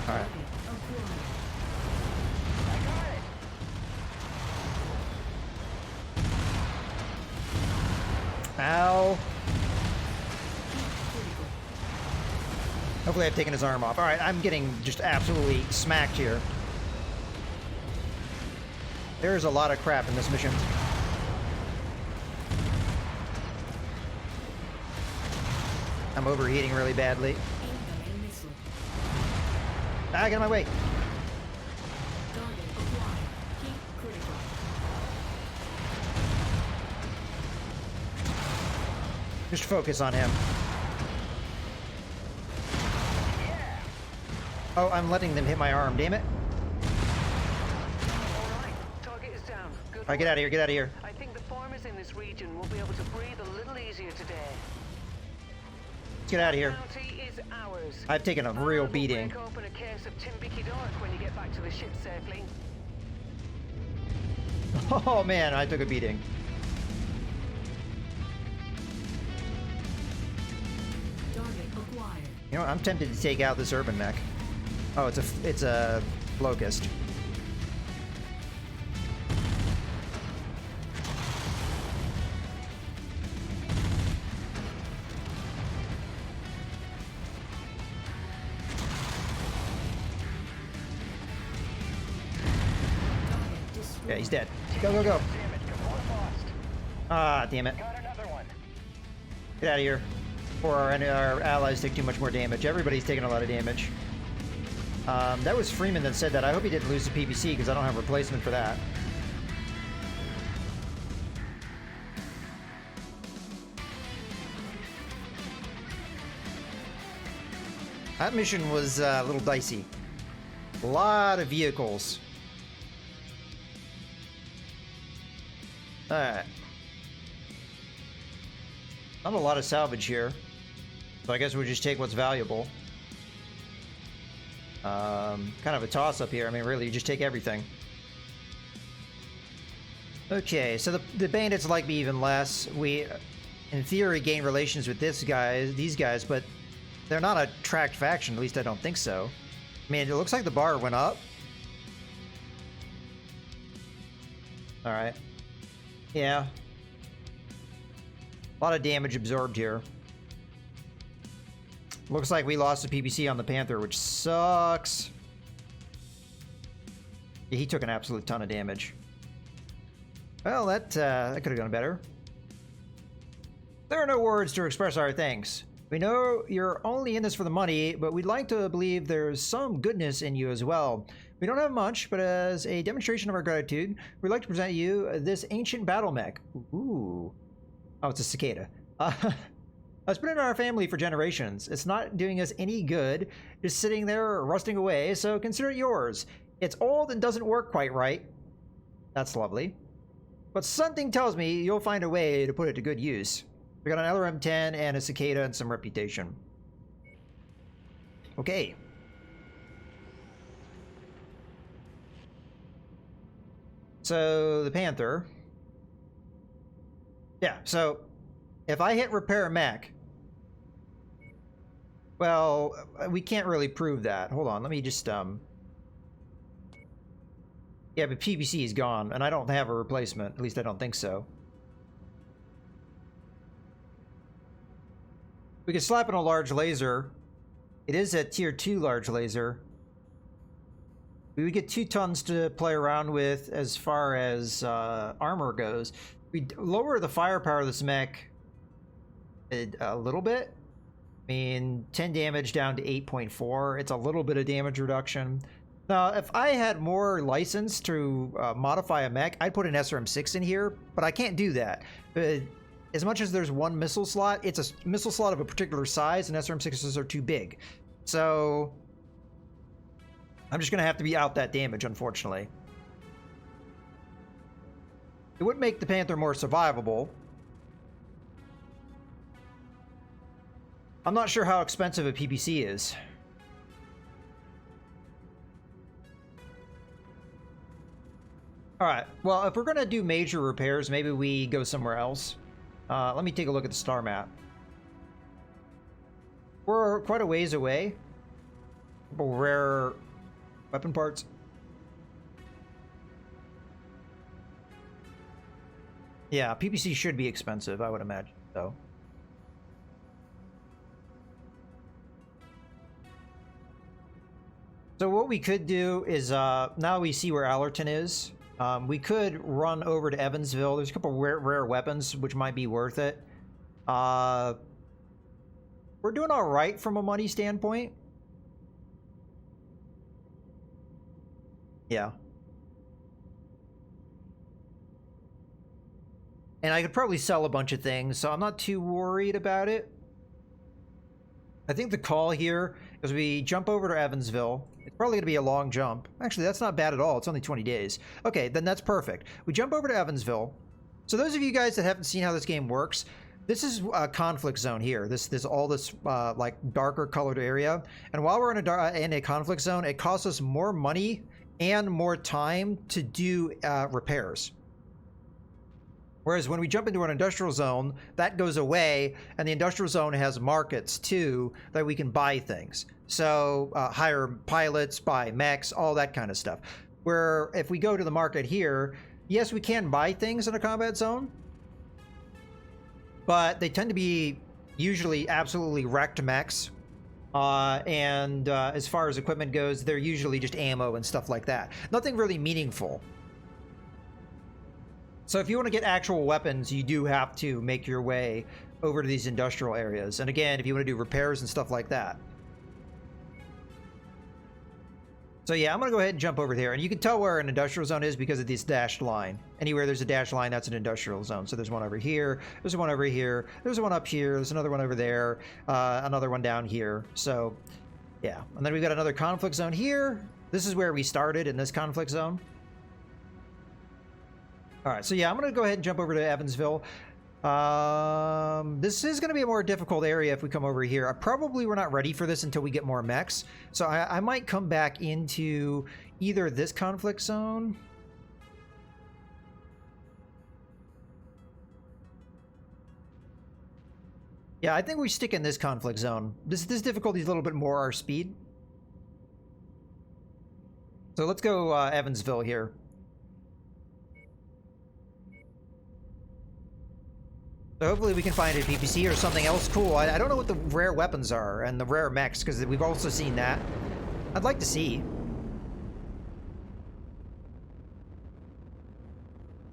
Alright. I got it. Ow. Hopefully I've taken his arm off. Alright, I'm getting just absolutely smacked here. There's a lot of crap in this mission. I'm overheating really badly. incoming missile. Ah, get out of my way. Target acquired. Heat critical. Just focus on him. Oh, I'm letting them hit my arm, damn it. Alright, target is down. Good Alright, get out of here, get out of here. I think the farmers in this region will be able to breathe a little easier today. Let's get out of here. Bounty is ours. I've taken a real We'll beating. break open a case of Timbicky Dark when you get back to the ship safely. Oh man, I took a beating. Target acquired. You know what? I'm tempted to take out this urban mech. Oh, it's a locust. Target destroyed. Yeah, he's dead. Go, go, go. Damn it, one lost. Ah, damn it. Got another one. Get out of here. Before our allies take too much more damage. Everybody's taking a lot of damage. That was Freeman that said that. I hope he didn't lose the PPC because I don't have a replacement for that. That mission was a little dicey. A lot of vehicles. Alright. Not a lot of salvage here. So I guess we'll just take what's valuable. Kind of a toss-up here. I mean, really, you just take everything. Okay, so the bandits like me even less. We, in theory, gain relations with these guys, but they're not a tracked faction. At least I don't think so. I mean, it looks like the bar went up. All right. Yeah. A lot of damage absorbed here. Looks like we lost the PPC on the Panther, which sucks. Yeah, he took an absolute ton of damage. Well, that could have gone better. There are no words to express our thanks. We know you're only in this for the money, but we'd like to believe there's some goodness in you as well. We don't have much, but as a demonstration of our gratitude, we'd like to present you this ancient battle mech. Ooh. Oh, it's a cicada. It's been in our family for generations. It's not doing us any good, just sitting there rusting away, so consider it yours. It's old and doesn't work quite right. That's lovely. But something tells me you'll find a way to put it to good use. We got an LRM-10 and a cicada and some reputation. Okay. So, the Panther. Yeah, so if I hit repair mech, well, we can't really prove that. Hold on, let me just, yeah, but PPC is gone, and I don't have a replacement. At least I don't think so. We can slap in a large laser. It is a tier 2 large laser. We would get 2 tons to play around with as far as armor goes. We lower the firepower of this mech a little bit. I mean, 10 damage down to 8.4. It's a little bit of damage reduction. Now, if I had more license to modify a mech, I'd put an SRM-6 in here, but I can't do that. As much as there's one missile slot, it's a missile slot of a particular size, and SRM-6s are too big. So I'm just going to have to be out that damage, unfortunately. It would make the Panther more survivable. I'm not sure how expensive a PPC is. Alright, well, if we're going to do major repairs, maybe we go somewhere else. Let me take a look at the star map. We're quite a ways away. Rare weapon parts. Yeah, PPC should be expensive, I would imagine, though. So what we could do is, now we see where Allerton is. We could run over to Evansville. There's a couple rare weapons, which might be worth it. We're doing all right from a money standpoint. Yeah. And I could probably sell a bunch of things, so I'm not too worried about it. I think the call here is we jump over to Evansville. It's probably going to be a long jump. Actually, that's not bad at all. It's only 20 days. Okay, then that's perfect. We jump over to Evansville. So those of you guys that haven't seen how this game works, this is a conflict zone here. This all this like darker colored area. And while we're in a conflict zone, it costs us more money and more time to do repairs. Whereas when we jump into an industrial zone, that goes away, and the industrial zone has markets too that we can buy things. So hire pilots, buy mechs, all that kind of stuff. Where if we go to the market here, yes, we can buy things in a combat zone, but they tend to be usually absolutely wrecked mechs. And as far as equipment goes, they're usually just ammo and stuff like that. Nothing really meaningful. So if you want to get actual weapons, you do have to make your way over to these industrial areas. And again, if you want to do repairs and stuff like that. So yeah, I'm going to go ahead and jump over there. And you can tell where an industrial zone is because of this dashed line. Anywhere there's a dashed line, that's an industrial zone. So there's one over here, there's one over here, there's one up here, there's another one over there, another one down here. So yeah, and then we've got another conflict zone here. This is where we started, in this conflict zone. All right, so yeah, I'm going to go ahead and jump over to Evansville. This is going to be a more difficult area if we come over here. Probably we're not ready for this until we get more mechs. So I might come back into either this conflict zone. Yeah, I think we stick in this conflict zone. This difficulty is a little bit more our speed. So let's go Evansville here. So hopefully we can find a PPC or something else cool. I don't know what the rare weapons are and the rare mechs, because we've also seen that. I'd like to see.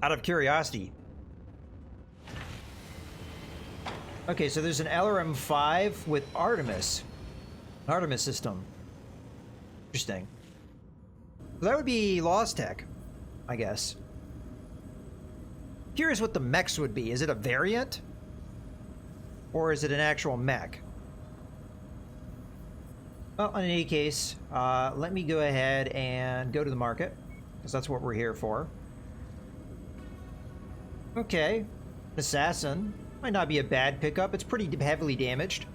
Out of curiosity. Okay, so there's an LRM-5 with Artemis. Artemis system. Interesting. So that would be Lost Tech, I guess. Curious what the mechs would be. Is it a variant? Or is it an actual mech? Well, in any case, let me go ahead and go to the market, because that's what we're here for. Okay. Assassin. Might not be a bad pickup. It's pretty heavily damaged.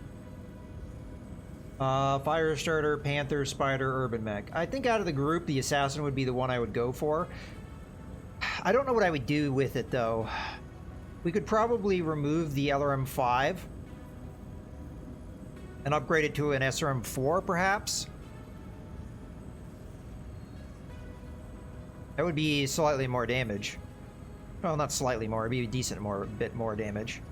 Fire Starter, Panther, Spider, Urban Mech. I think out of the group, the Assassin would be the one I would go for. I don't know what I would do with it, though. We could probably remove the LRM-5 and upgrade it to an SRM-4, perhaps. That would be slightly more damage. Well, not slightly more. It'd be a decent bit more damage.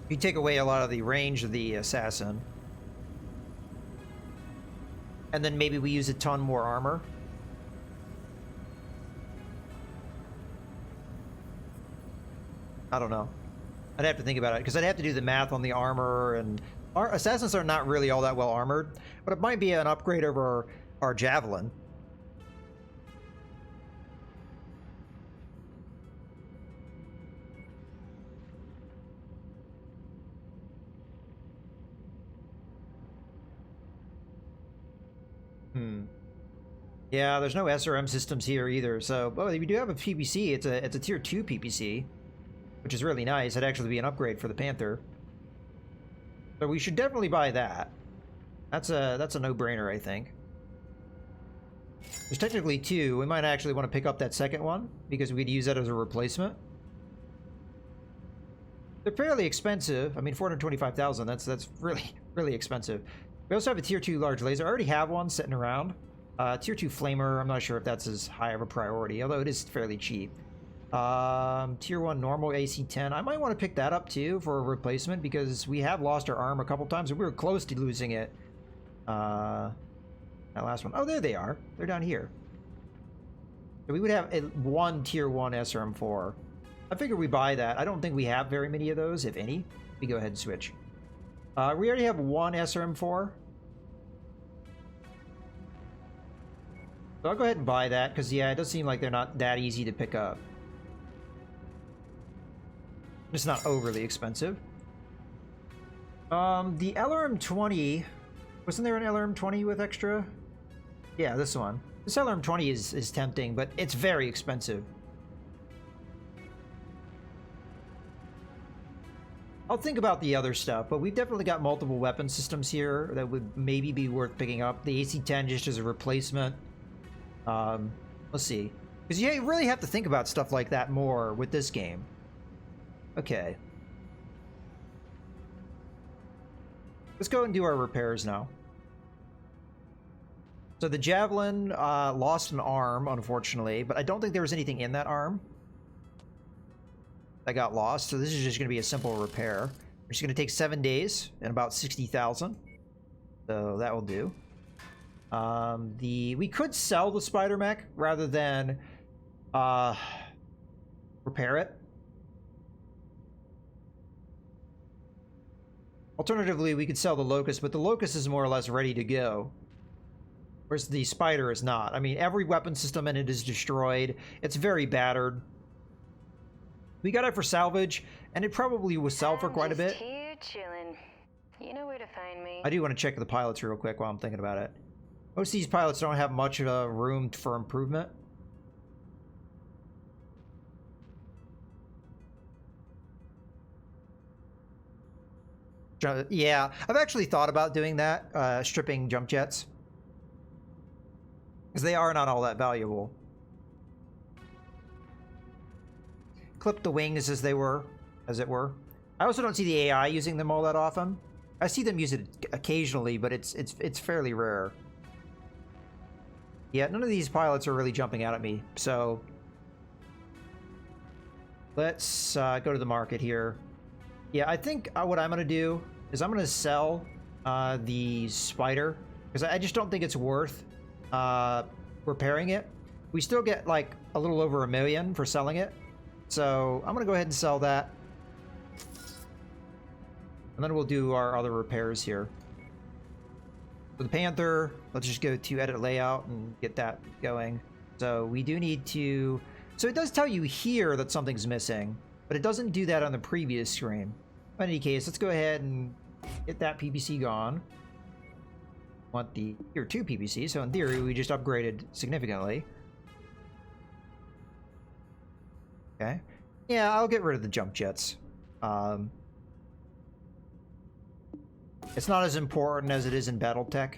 You take away a lot of the range of the assassin. And then maybe we use a ton more armor. I don't know. I'd have to think about it, because I'd have to do the math on the armor, and our assassins are not really all that well armored, but it might be an upgrade over our javelin. Yeah, there's no SRM systems here either. So, oh, we do have a PPC. It's a tier 2 PPC, which is really nice. It'd actually be an upgrade for the Panther. So we should definitely buy that. That's a no-brainer, I think. There's technically 2. We might actually want to pick up that second one because we'd use that as a replacement. They're fairly expensive. I mean, 425,000. That's really expensive. We also have a tier 2 large laser. I already have one sitting around. Tier 2 flamer. I'm not sure if that's as high of a priority, although it is fairly cheap. Tier 1 normal AC-10. I might want to pick that up too for a replacement because we have lost our arm a couple times and we were close to losing it. That last one. Oh, there they are. They're down here. So we would have one tier 1 SRM-4. I figure we buy that. I don't think we have very many of those, if any. We go ahead and switch. We already have one SRM-4. So I'll go ahead and buy that, because, yeah, it does seem like they're not that easy to pick up. It's not overly expensive. The LRM-20... Wasn't there an LRM-20 with extra? Yeah, this one. This LRM-20 is tempting, but it's very expensive. I'll think about the other stuff, but we've definitely got multiple weapon systems here that would maybe be worth picking up. The AC-10 just as a replacement. Let's see. Because you really have to think about stuff like that more with this game. Okay. Let's go and do our repairs now. So the Javelin lost an arm, unfortunately, but I don't think there was anything in that arm that got lost, so this is just going to be a simple repair. We're just going to take 7 days and about 60,000. So that will do. We could sell the Spider Mech rather than repair it. Alternatively, we could sell the Locust, but the Locust is more or less ready to go. Whereas the Spider is not. I mean, every weapon system in it is destroyed. It's very battered. We got it for salvage, and it probably will sell for quite a bit. Here chilling. You know where to find me. I do want to check the pilots real quick while I'm thinking about it. Most of these pilots don't have much room for improvement. Yeah, I've actually thought about doing that, stripping jump jets. Because they are not all that valuable. Clip the wings as it were. I also don't see the AI using them all that often. I see them use it occasionally, but it's fairly rare. Yeah, none of these pilots are really jumping out at me, so let's go to the market here. Yeah, I think what I'm going to do is I'm going to sell the Spider, because I just don't think it's worth repairing it. We still get like a little over $1 million for selling it, so I'm going to go ahead and sell that. And then we'll do our other repairs here. For the Panther, let's just go to edit layout and get that going. So we do need to... So it does tell you here that something's missing, but it doesn't do that on the previous screen. In any case, let's go ahead and get that PPC gone. Want the tier 2 PPC, so in theory we just upgraded significantly. Okay. Yeah, I'll get rid of the jump jets. It's not as important as it is in Battletech.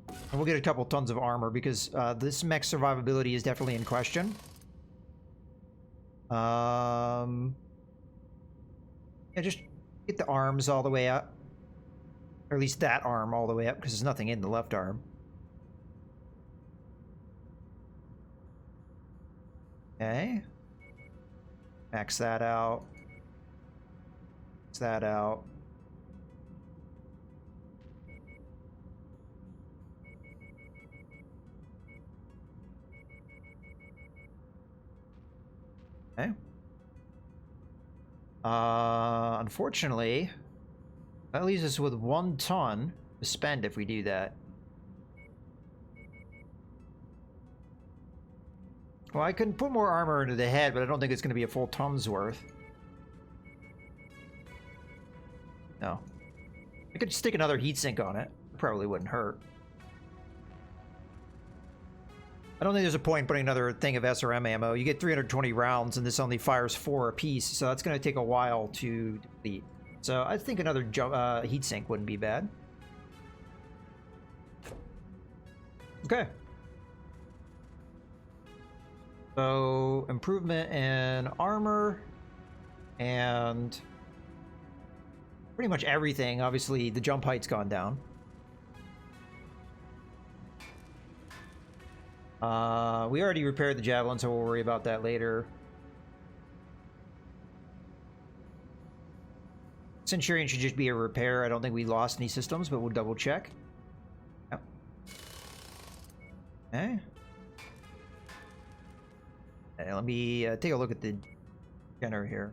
And we'll get a couple tons of armor because this mech survivability is definitely in question. Yeah, just get the arms all the way up. Or at least that arm all the way up, because there's nothing in the left arm. Okay. Max that out. Max that out. Okay. Unfortunately, that leaves us with 1 ton to spend if we do that. Well, I can put more armor into the head, but I don't think it's going to be a full ton's worth. No. I could stick another heatsink on it. Probably wouldn't hurt. I don't think there's a point in putting another thing of SRM ammo. You get 320 rounds, and this only fires 4 apiece, so that's going to take a while to deplete. So I think another heatsink wouldn't be bad. Okay. So improvement in armor and pretty much everything. Obviously, the jump height's gone down. We already repaired the javelin, so we'll worry about that later. Centurion should just be a repair. I don't think we lost any systems, but we'll double check. Yep. Okay. Let me take a look at the Jenner here.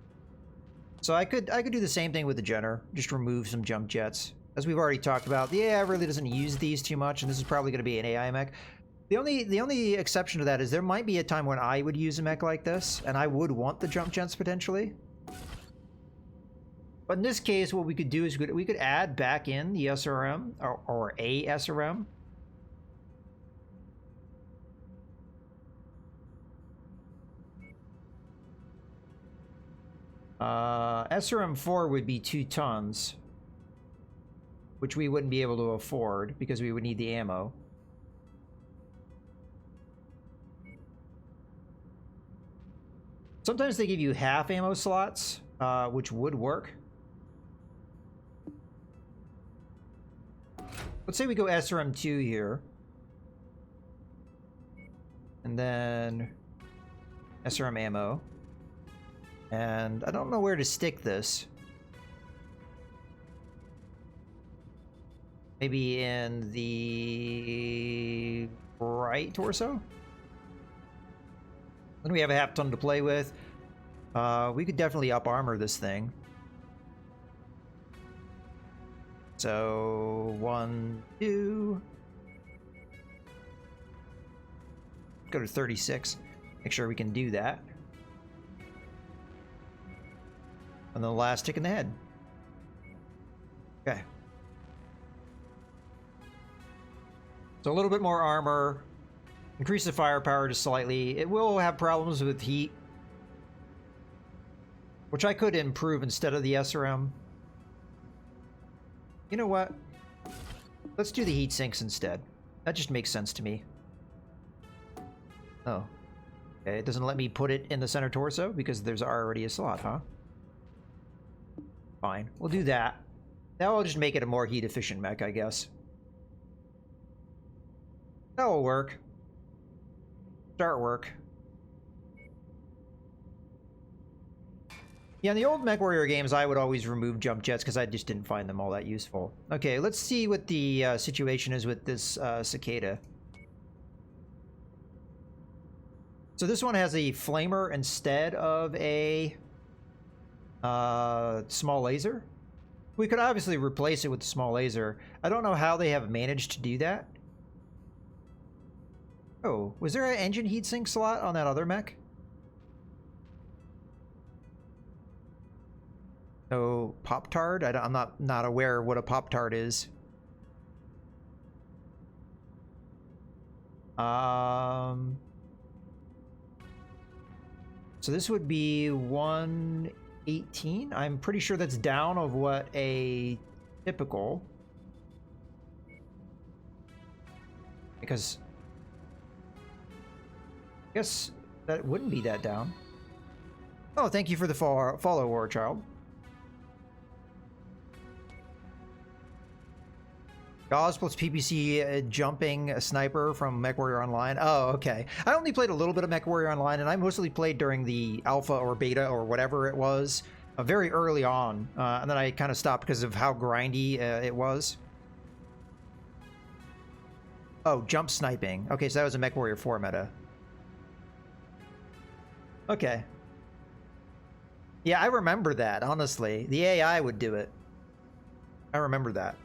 So I could do the same thing with the Jenner. Just remove some jump jets. As we've already talked about, the AI really doesn't use these too much, and this is probably going to be an AI mech. The only exception to that is there might be a time when I would use a mech like this, and I would want the jump jets potentially. But in this case, what we could do is we could add back in the SRM or a SRM. SRM-4 would be 2 tons, which we wouldn't be able to afford because we would need the ammo. Sometimes they give you half ammo slots, which would work. Let's say we go SRM-2 here. And then SRM ammo. And I don't know where to stick this. Maybe in the right torso? Then we have a half ton to play with. We could definitely up armor this thing. So 1, 2. Go to 36. Make sure we can do that. And then the last tick in the head. Okay. So a little bit more armor. Increase the firepower just slightly. It will have problems with heat, which I could improve instead of the SRM. You know what? Let's do the heat sinks instead. That just makes sense to me. Oh. Okay, it doesn't let me put it in the center torso because there's already a slot, huh? Fine. We'll do that. That will just make it a more heat-efficient mech, I guess. That will work. Start work. Yeah, in the old MechWarrior games, I would always remove jump jets because I just didn't find them all that useful. Okay, let's see what the situation is with this cicada. So this one has a flamer instead of a small laser. We could obviously replace it with the small laser. I don't know how they have managed to do that. Oh, was there an engine heatsink slot on that other mech? No Pop-Tart? I'm not aware of what a Pop-Tart is. So this would be 118. I'm pretty sure that's down of what a typical. Because I guess that wouldn't be that down. Oh, thank you for the follow, War Child. Gauss plus PPC jumping a sniper from MechWarrior Online. Oh, okay. I only played a little bit of MechWarrior Online, and I mostly played during the alpha or beta or whatever it was very early on, and then I kind of stopped because of how grindy it was. Oh, jump sniping. Okay, so that was a MechWarrior 4 meta. Okay. Yeah, I remember that, honestly. The AI would do it. I remember that.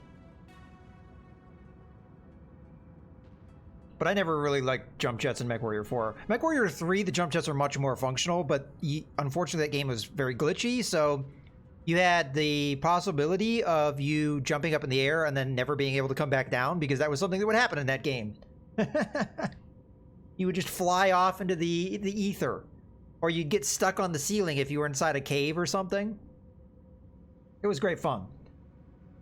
But I never really liked jump jets in MechWarrior 4. MechWarrior 3, the jump jets are much more functional, but unfortunately that game was very glitchy, so you had the possibility of you jumping up in the air and then never being able to come back down, because that was something that would happen in that game. You would just fly off into the ether. Or you'd get stuck on the ceiling if you were inside a cave or something. It was great fun.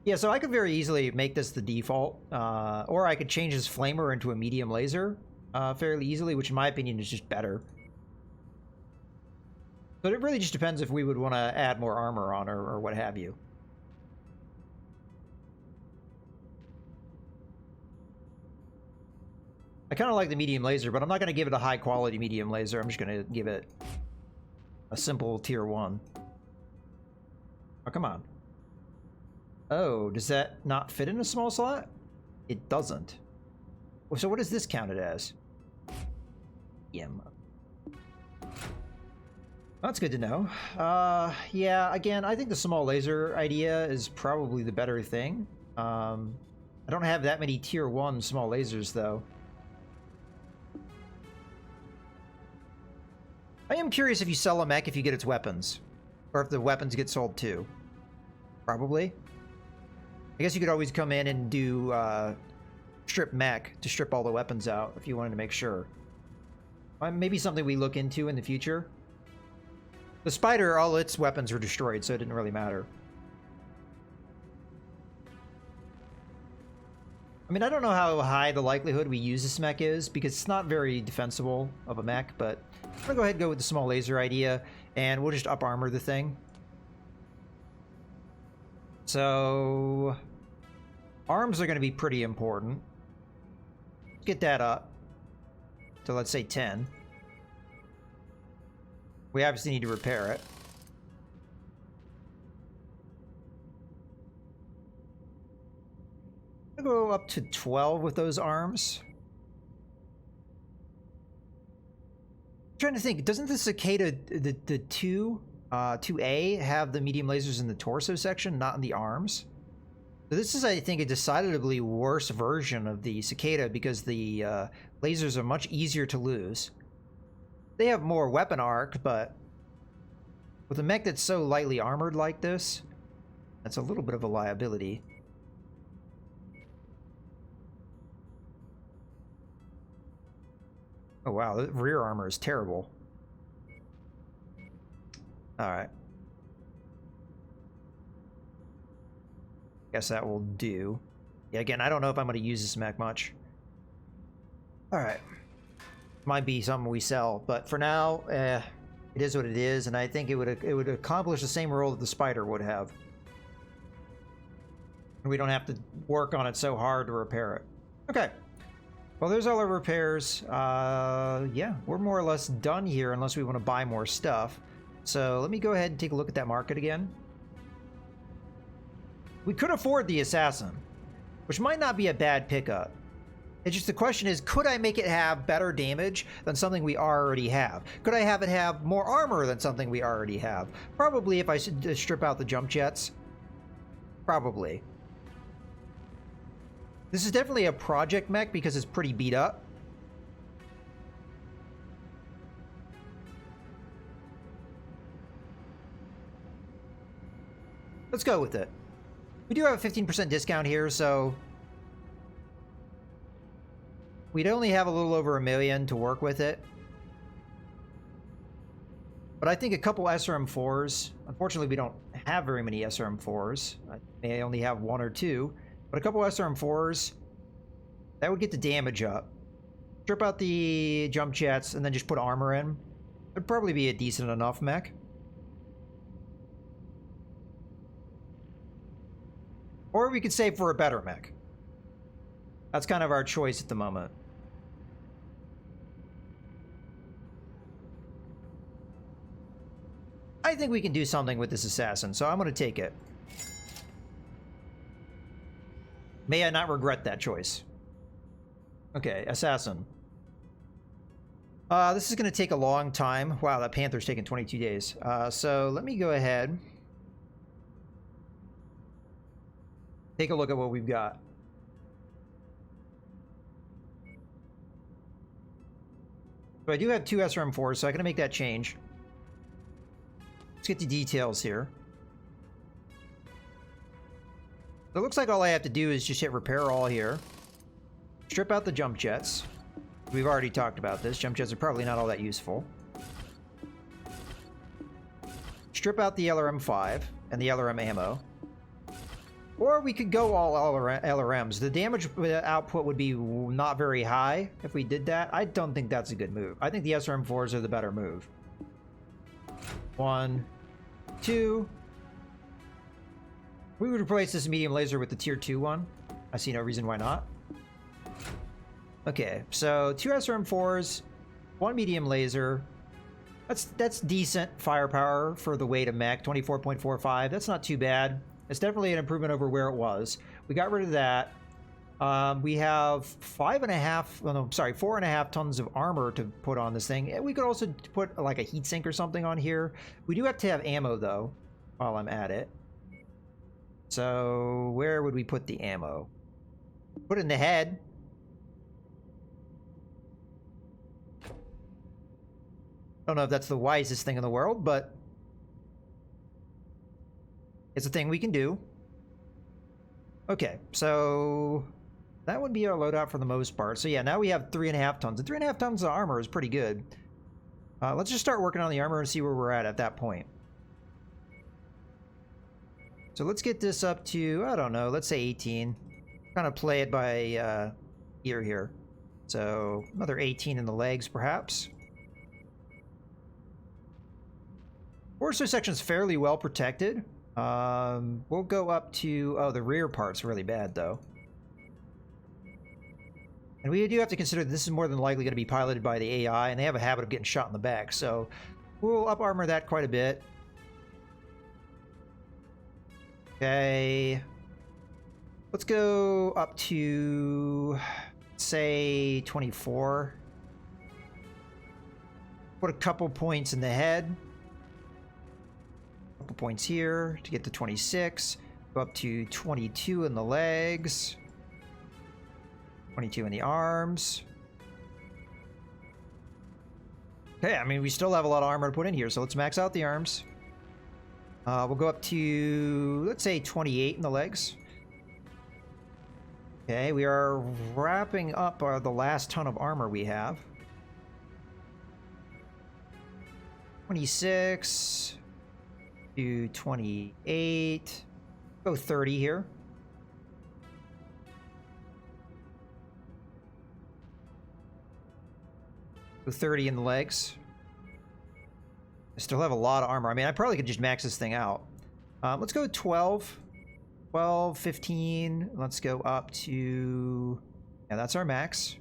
Yeah, so I could very easily make this the default, or I could change this flamer into a medium laser fairly easily, which in my opinion is just better. But it really just depends if we would want to add more armor on or what have you. I kind of like the medium laser, but I'm not going to give it a high quality medium laser. I'm just going to give it a simple tier 1. Oh, come on. Oh, does that not fit in a small slot? It doesn't. So what is this counted as? That's good to know. Yeah, again, I think the small laser idea is probably the better thing. I don't have that many tier 1 small lasers, though. I am curious if you sell a mech if you get its weapons. Or if the weapons get sold too. Probably. I guess you could always come in and do strip mech to strip all the weapons out if you wanted to make sure. Maybe something we look into in the future. The spider, all its weapons were destroyed, so it didn't really matter. I mean, I don't know how high the likelihood we use this mech is, because it's not very defensible of a mech, but I'm gonna go ahead and go with the small laser idea, and we'll just up armor the thing. So arms are gonna be pretty important. Get that up to, let's say, 10. We obviously need to repair it. I'll go up to 12 with those arms. I'm trying to think, doesn't the Cicada, the 2A, have the medium lasers in the torso section, not in the arms? So this is, I think, a decidedly worse version of the Cicada, because the lasers are much easier to lose. They have more weapon arc, but with a mech that's so lightly armored like this, that's a little bit of a liability. Oh wow, the rear armor is terrible. Alright. Guess that will do. Yeah, again, I don't know if I'm going to use this mech much. Alright. Might be something we sell, but for now, it is what it is, and I think it would accomplish the same role that the spider would have. And we don't have to work on it so hard to repair it. Okay. Well, there's all our repairs. Yeah, we're more or less done here unless we want to buy more stuff. So let me go ahead and take a look at that market again. We could afford the assassin, which might not be a bad pickup. It's just the question is, could I make it have better damage than something we already have? Could I have it have more armor than something we already have? Probably, if I strip out the jump jets. Probably. This is definitely a project mech because it's pretty beat up. Let's go with it. We do have a 15% discount here, so we'd only have a little over $1 million to work with it. But I think a couple SRM4s, unfortunately we don't have very many SRM4s. I may only have 1 or 2, but a couple SRM4s, that would get the damage up. Strip out the jump jets and then just put armor in. It'd probably be a decent enough mech. Or we could save for a better mech. That's kind of our choice at the moment. I I think we can do something with this assassin, so I'm going to take it. May I not regret that choice. Okay, assassin. This is going to take a long time. Wow, that panther's taking 22 days. So let me go ahead. Take a look at what we've got. So I do have 2 SRM4s, so I can make that change. Let's get the details here. So it looks like all I have to do is just hit repair all here. Strip out the jump jets. We've already talked about this. Jump jets are probably not all that useful. Strip out the LRM-5 and the LRM ammo. Or we could go all LRMs. The damage output would be not very high if we did that. I don't think that's a good move. I think the SRM-4s are the better move. 1, 2. We would replace this medium laser with the tier 2 one. I see no reason why not. Okay, so 2 SRM-4s, 1 medium laser. That's decent firepower for the weight of mech, 24.45. That's not too bad. It's definitely an improvement over where it was. We got rid of that. We have 4.5 tons of armor to put on this thing. And we could also put like a heatsink or something on here. We do have to have ammo though, while I'm at it. So where would we put the ammo? Put it in the head. Don't know if that's the wisest thing in the world, but it's a thing we can do. Okay, so that would be our loadout for the most part. So yeah, now we have 3.5 tons. And 3.5 tons of armor is pretty good. Let's just start working on the armor and see where we're at that point. So let's get this up to, I don't know, let's say 18. Kind of play it by ear here. So another 18 in the legs, perhaps. Torso section's fairly well protected. We'll go up to... Oh, the rear part's really bad, though. And we do have to consider that this is more than likely going to be piloted by the AI, and they have a habit of getting shot in the back, so we'll up-armor that quite a bit. Okay. Let's go up to, say, 24. Put a couple points in the head. Couple points here to get to 26. Go up to 22 in the legs. 22 in the arms. Okay, I mean, we still have a lot of armor to put in here, so let's max out the arms. We'll go up to, let's say, 28 in the legs. Okay, we are wrapping up the last ton of armor we have. 26 to 28. Go 30 here. Go 30 in the legs. I still have a lot of armor. I mean, I probably could just max this thing out. Let's go 12. 12, 15. Let's go up to... Yeah, that's our max.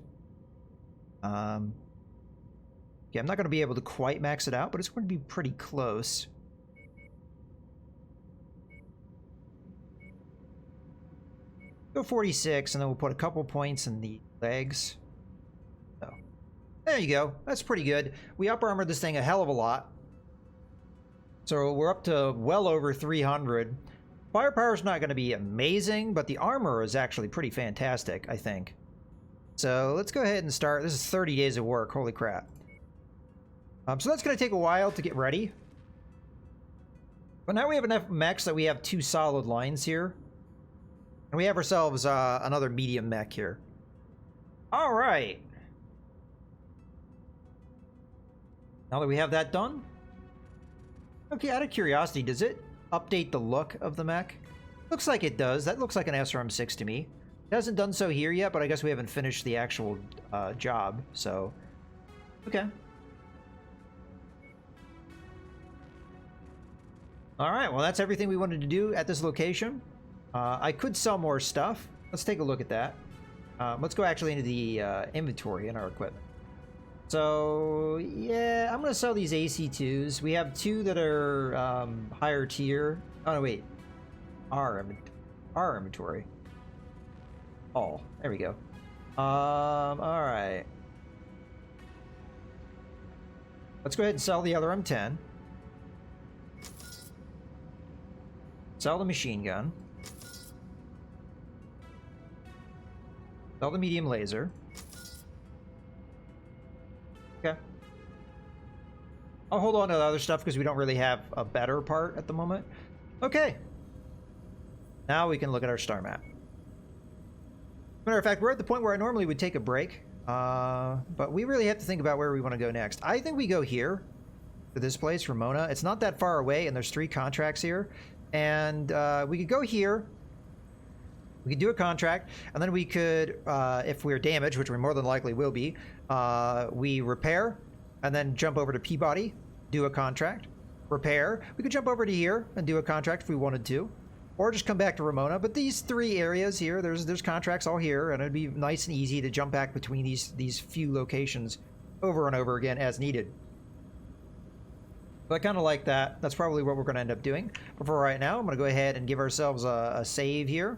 Yeah, I'm not going to be able to quite max it out, but it's going to be pretty close. Go 46, and then we'll put a couple points in the legs. So, there you go. That's pretty good. We up-armored this thing a hell of a lot. So we're up to well over 300. Firepower's not going to be amazing, but the armor is actually pretty fantastic, I think. So let's go ahead and start. This is 30 days of work. Holy crap. So that's going to take a while to get ready. But now we have enough mechs that we have 2 solid lines here. And we have ourselves another medium mech here. All right. Now that we have that done. Okay, out of curiosity, does it update the look of the mech? Looks like it does. That looks like an SRM-6 to me. It hasn't done so here yet, but I guess we haven't finished the actual job, so... Okay. Alright, well that's everything we wanted to do at this location. I could sell more stuff. Let's take a look at that. Let's go actually into the inventory in our equipment. So, yeah, I'm going to sell these AC2s. We have 2 that are higher tier. Oh, no, wait. Our inventory. All. There we go. Alright. Let's go ahead and sell the other M10. Sell the machine gun. Sell the medium laser. Okay. I'll hold on to the other stuff because we don't really have a better part at the moment. Okay. Now we can look at our star map. Matter of fact, we're at the point where I normally would take a break. But we really have to think about where we want to go next. I think we go here to this place, Ramona. It's not that far away, and there's 3 contracts here. And we could go here. We could do a contract, and then we could, if we're damaged, which we more than likely will be, we repair, and then jump over to Peabody, do a contract, repair. We could jump over to here and do a contract if we wanted to, or just come back to Ramona. But these 3 areas here, there's contracts all here, and it'd be nice and easy to jump back between these few locations over and over again as needed. But I kind of like that. That's probably what we're going to end up doing. But for right now, I'm going to go ahead and give ourselves a save here.